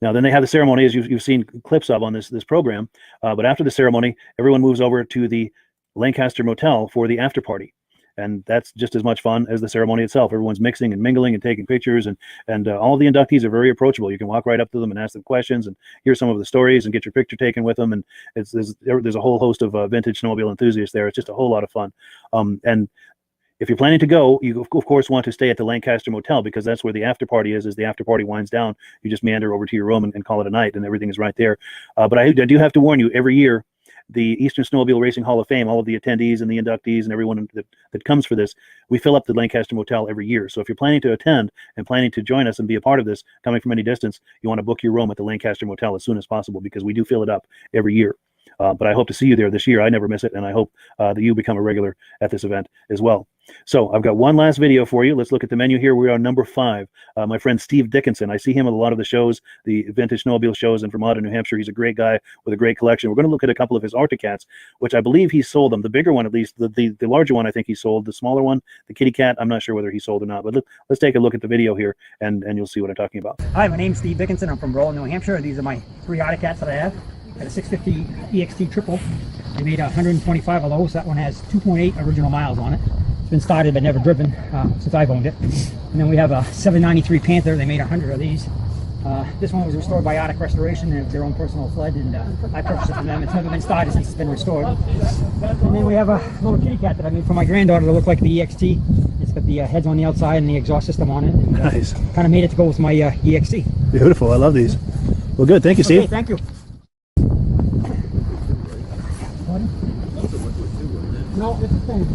Now, then they have the ceremony, as you've seen clips of on this program. But after the ceremony, everyone moves over to the Lancaster Motel for the after party. And that's just as much fun as the ceremony itself. Everyone's mixing and mingling and taking pictures, and all the inductees are very approachable. You can walk right up to them and ask them questions and hear some of the stories and get your picture taken with them. And there's a whole host of vintage snowmobile enthusiasts there. It's just a whole lot of fun. And if you're planning to go, you of course want to stay at the Lancaster Motel, because that's where the after party is. As the after party winds down, you just meander over to your room and call it a night, and everything is right there. But I do have to warn you, every year, the Eastern Snowmobile Racing Hall of Fame, all of the attendees and the inductees and everyone that comes for this, we fill up the Lancaster Motel every year. So if you're planning to attend and planning to join us and be a part of this, coming from any distance, you want to book your room at the Lancaster Motel as soon as possible, because we do fill it up every year. But I hope to see you there this year. I never miss it, and I hope that you become a regular at this event as well. So I've got one last video for you. Let's look at the menu here. We're on number 5. My friend Steve Dickinson. I see him at a lot of the shows, the Vintage Snowmobile shows in Vermont and New Hampshire. He's a great guy with a great collection. We're going to look at a couple of his Arctic Cats, which I believe he sold them. The bigger one, at least. The larger one, I think he sold. The smaller one, the Kitty Cat, I'm not sure whether he sold or not. But let's take a look at the video here, and you'll see what I'm talking about. Hi, my name's Steve Dickinson. I'm from Rolla, New Hampshire. These are my 3 Arctic Cats that I have. Got a 650 EXT triple. They made 125 of those. That one has 2.8 original miles on it. It's been started but never driven since I've owned it. And then we have a 793 Panther. They made 100 of these. This one was restored by Arctic Restoration. They have their own personal sled, and I purchased it from them. It's never been started since it's been restored. And then we have a little kitty cat that I made for my granddaughter to look like the EXT. It's got the heads on the outside and the exhaust system on it. And, nice. Kind of made it to go with my EXT. Beautiful. I love these. Well, good. Thank you, Steve. Okay, thank you. No, it's the same.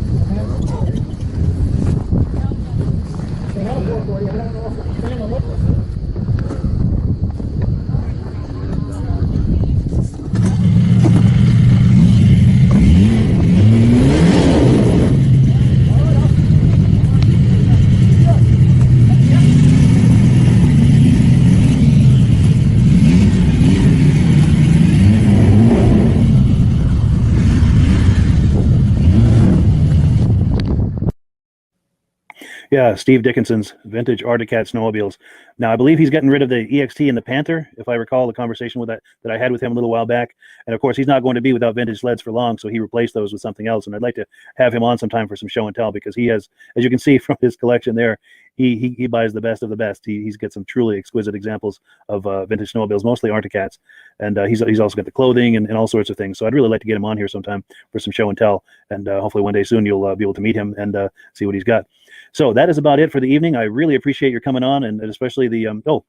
Yeah, Steve Dickinson's vintage Arctic Cat snowmobiles. Now, I believe he's getting rid of the EXT and the Panther, if I recall the conversation with that I had with him a little while back. And of course, he's not going to be without vintage sleds for long, so he replaced those with something else. And I'd like to have him on sometime for some show and tell, because he has, as you can see from his collection there, he buys the best of the best. He's got some truly exquisite examples of vintage snowmobiles, mostly Arctic Cats. And he's also got the clothing and all sorts of things. So I'd really like to get him on here sometime for some show and tell. And hopefully one day soon you'll be able to meet him and see what he's got. So that is about it for the evening. I really appreciate your coming on, and especially the,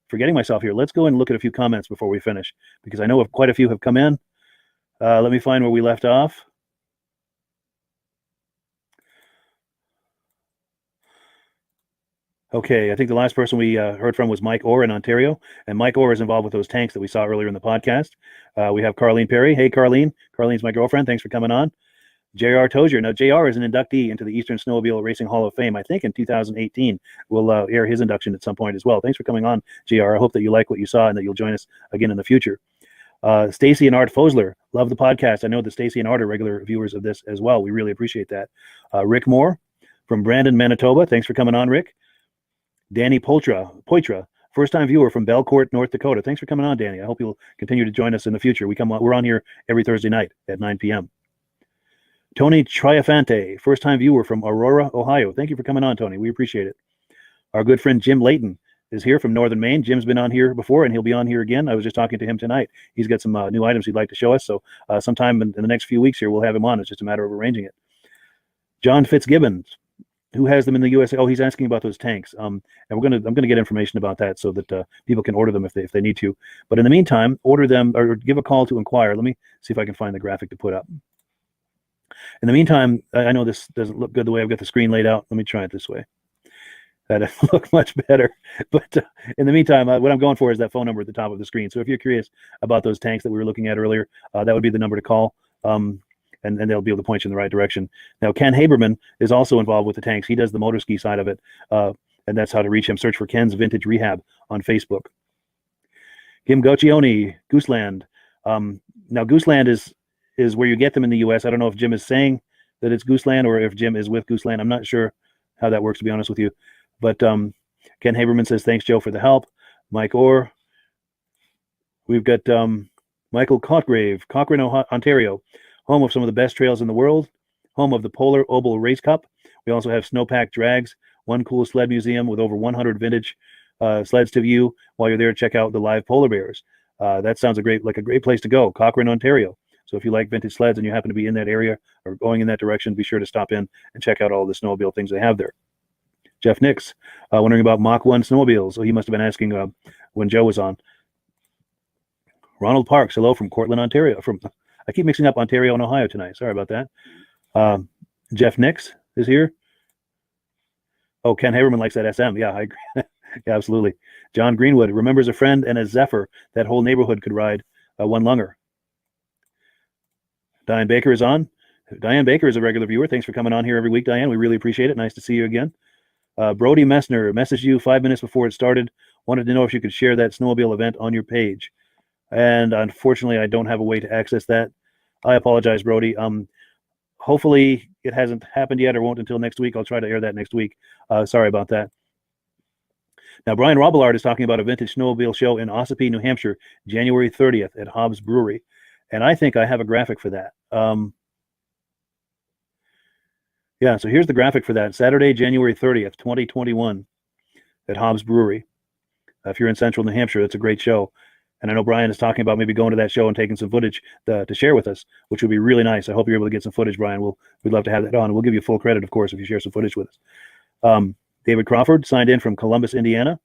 forgetting myself here. Let's go and look at a few comments before we finish, because I know quite a few have come in. Let me find where we left off. Okay, I think the last person we heard from was Mike Orr in Ontario, and Mike Orr is involved with those tanks that we saw earlier in the podcast. We have Carlene Perry. Hey, Carlene. Carlene's my girlfriend. Thanks for coming on. J.R. Tozier. Now, J.R. is an inductee into the Eastern Snowmobile Racing Hall of Fame, I think in 2018. We'll air his induction at some point as well. Thanks for coming on, J.R. I hope that you like what you saw and that you'll join us again in the future. Stacy and Art Fosler. Love the podcast. I know that Stacy and Art are regular viewers of this as well. We really appreciate that. Rick Moore from Brandon, Manitoba. Thanks for coming on, Rick. Danny Poitra First-time viewer from Belcourt, North Dakota. Thanks for coming on, Danny. I hope you'll continue to join us in the future. We're on here every Thursday night at 9 p.m. Tony Triafante, first-time viewer from Aurora, Ohio. Thank you for coming on, Tony. We appreciate it. Our good friend Jim Layton is here from Northern Maine. Jim's been on here before, and he'll be on here again. I was just talking to him tonight. He's got some new items he'd like to show us, so sometime in the next few weeks here, we'll have him on. It's just a matter of arranging it. John Fitzgibbons, who has them in the USA? Oh, he's asking about those tanks. And I'm gonna get information about that so that people can order them if they need to. But in the meantime, order them or give a call to inquire. Let me see if I can find the graphic to put up. In the meantime, I know this doesn't look good the way I've got the screen laid out. Let me try it this way. That look much better. But in the meantime, what I'm going for is that phone number at the top of the screen. So if you're curious about those tanks that we were looking at earlier, that would be the number to call. And they'll be able to point you in the right direction. Now, Ken Haberman is also involved with the tanks. He does the motor ski side of it, and that's how to reach him. Search for Ken's Vintage Rehab on Facebook. Kim Goccioni, Gooseland. Now, Gooseland is where you get them in the U.S. I don't know if Jim is saying that it's Gooseland or if Jim is with Gooseland. I'm not sure how that works, to be honest with you. But Ken Haberman says, thanks, Joe, for the help. Mike Orr. We've got Michael Cotgrave, Cochrane, Ontario, home of some of the best trails in the world, home of the Polar Oval Race Cup. We also have snowpack drags, one cool sled museum with over 100 vintage sleds to view. While you're there, check out the live polar bears. That sounds like a great place to go, Cochrane, Ontario. So if you like vintage sleds and you happen to be in that area or going in that direction, be sure to stop in and check out all the snowmobile things they have there. Jeff Nix, wondering about Mach 1 snowmobiles. Oh, he must have been asking when Joe was on. Ronald Parks, hello from Cortland, Ontario. I keep mixing up Ontario and Ohio tonight. Sorry about that. Jeff Nix is here. Oh, Ken Haberman likes that SM. Yeah, I agree. Yeah, absolutely. John Greenwood remembers a friend and a Zephyr that whole neighborhood could ride one lunger. Diane Baker is on. Diane Baker is a regular viewer. Thanks for coming on here every week, Diane. We really appreciate it. Nice to see you again. Brody Messner messaged you 5 minutes before it started. Wanted to know if you could share that snowmobile event on your page. And unfortunately, I don't have a way to access that. I apologize, Brody. Hopefully it hasn't happened yet or won't until next week. I'll try to air that next week. Sorry about that. Now, Brian Robillard is talking about a vintage snowmobile show in Ossipee, New Hampshire, January 30th at Hobbs Brewery. And I think I have a graphic for that. Yeah, so here's the graphic for that. Saturday, January 30th, 2021 at Hobbs Brewery. If you're in central New Hampshire, it's a great show. And I know Brian is talking about maybe going to that show and taking some footage to share with us, which would be really nice. I hope you're able to get some footage, Brian. We'd love to have that on. We'll give you full credit, of course, if you share some footage with us. David Crawford signed in from Columbus, Indiana.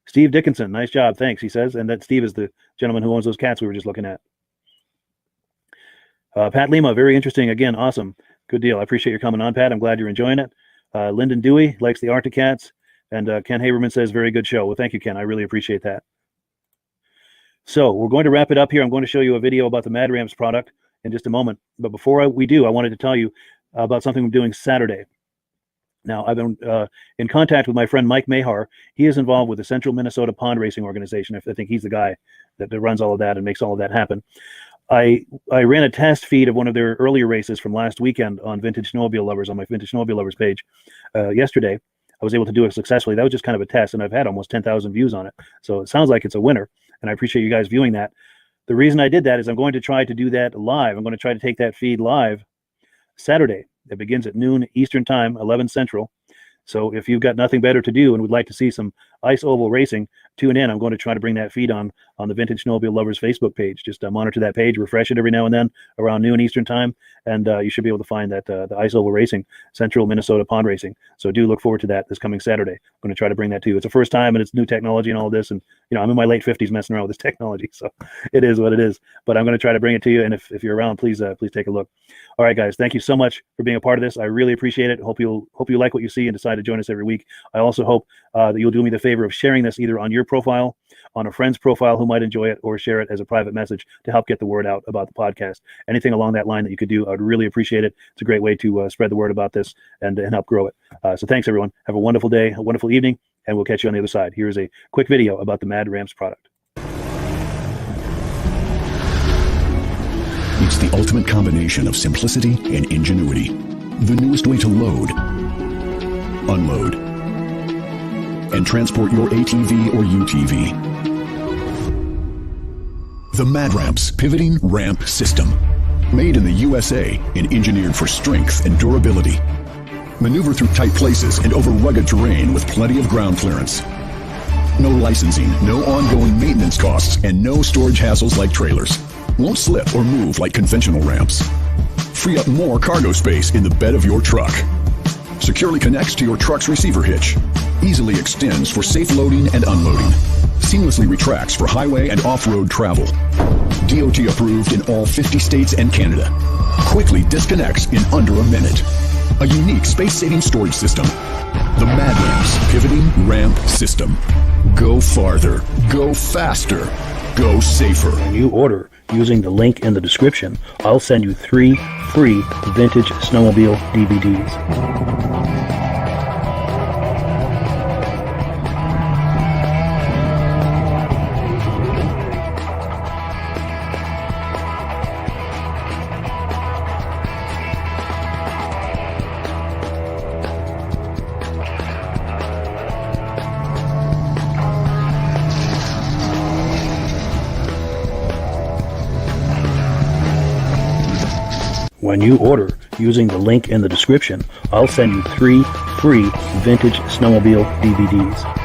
Steve Dickinson, nice job, thanks, he says. And that Steve is the gentleman who owns those cats we were just looking at. Pat Lima, very interesting. Again, awesome. Good deal. I appreciate your coming on, Pat. I'm glad you're enjoying it. Lyndon Dewey likes the Arctic Cats. And Ken Haberman says, very good show. Well, thank you, Ken. I really appreciate that. So we're going to wrap it up here. I'm going to show you a video about the Mad Ramps product in just a moment. But before we do, I wanted to tell you about something I'm doing Saturday. Now, I've been in contact with my friend Mike Mahar. He is involved with the Central Minnesota Pond Racing Organization. I think he's the guy that runs all of that and makes all of that happen. I ran a test feed of one of their earlier races from last weekend on Vintage Snowmobile Lovers, on my Vintage Snowmobile Lovers page yesterday. I was able to do it successfully. That was just kind of a test, and I've had almost 10,000 views on it. So it sounds like it's a winner, and I appreciate you guys viewing that. The reason I did that is I'm going to try to do that live. I'm going to try to take that feed live Saturday. It begins at noon Eastern Time, 11 Central. So if you've got nothing better to do and would like to see some ice oval racing, tune in. I'm going to try to bring that feed on the Vintage Snowmobile Lovers Facebook page. Just monitor that page, refresh it every now and then around noon Eastern Time, and you should be able to find that the ice oval racing, Central Minnesota Pond Racing. So do look forward to that this coming Saturday. I'm going to try to bring that to you. It's the first time, and it's new technology and all this, and I'm in my late 50s messing around with this technology, so it is what it is. But I'm going to try to bring it to you, and if you're around, please take a look. All right, guys, thank you so much for being a part of this. I really appreciate it. Hope you like what you see and decide to join us every week. I also hope that you'll do me the favor of sharing this either on your profile, on a friend's profile who might enjoy it, or share it as a private message to help get the word out about the podcast. Anything along that line that you could do, I would really appreciate it. It's a great way to spread the word about this and help grow it. So thanks, everyone. Have a wonderful day, a wonderful evening, and we'll catch you on the other side. Here's a quick video about the Mad Ramps product. It's the ultimate combination of simplicity and ingenuity. The newest way to load, unload, and transport your ATV or UTV. The Mad Ramps Pivoting Ramp System. Made in the USA and engineered for strength and durability. Maneuver through tight places and over rugged terrain with plenty of ground clearance. No licensing, no ongoing maintenance costs, and no storage hassles like trailers. Won't slip or move like conventional ramps. Free up more cargo space in the bed of your truck. Securely connects to your truck's receiver hitch. Easily extends for safe loading and unloading. Seamlessly retracts for highway and off-road travel. DOT approved in all 50 states and Canada. Quickly disconnects in under a minute. A unique space-saving storage system. The Mad Ramps Pivoting Ramp System. Go farther. Go faster. Go safer. When you order using the link in the description, I'll send you 3 free Vintage Snowmobile DVDs. When you order using the link in the description, I'll send you 3 free Vintage Snowmobile DVDs.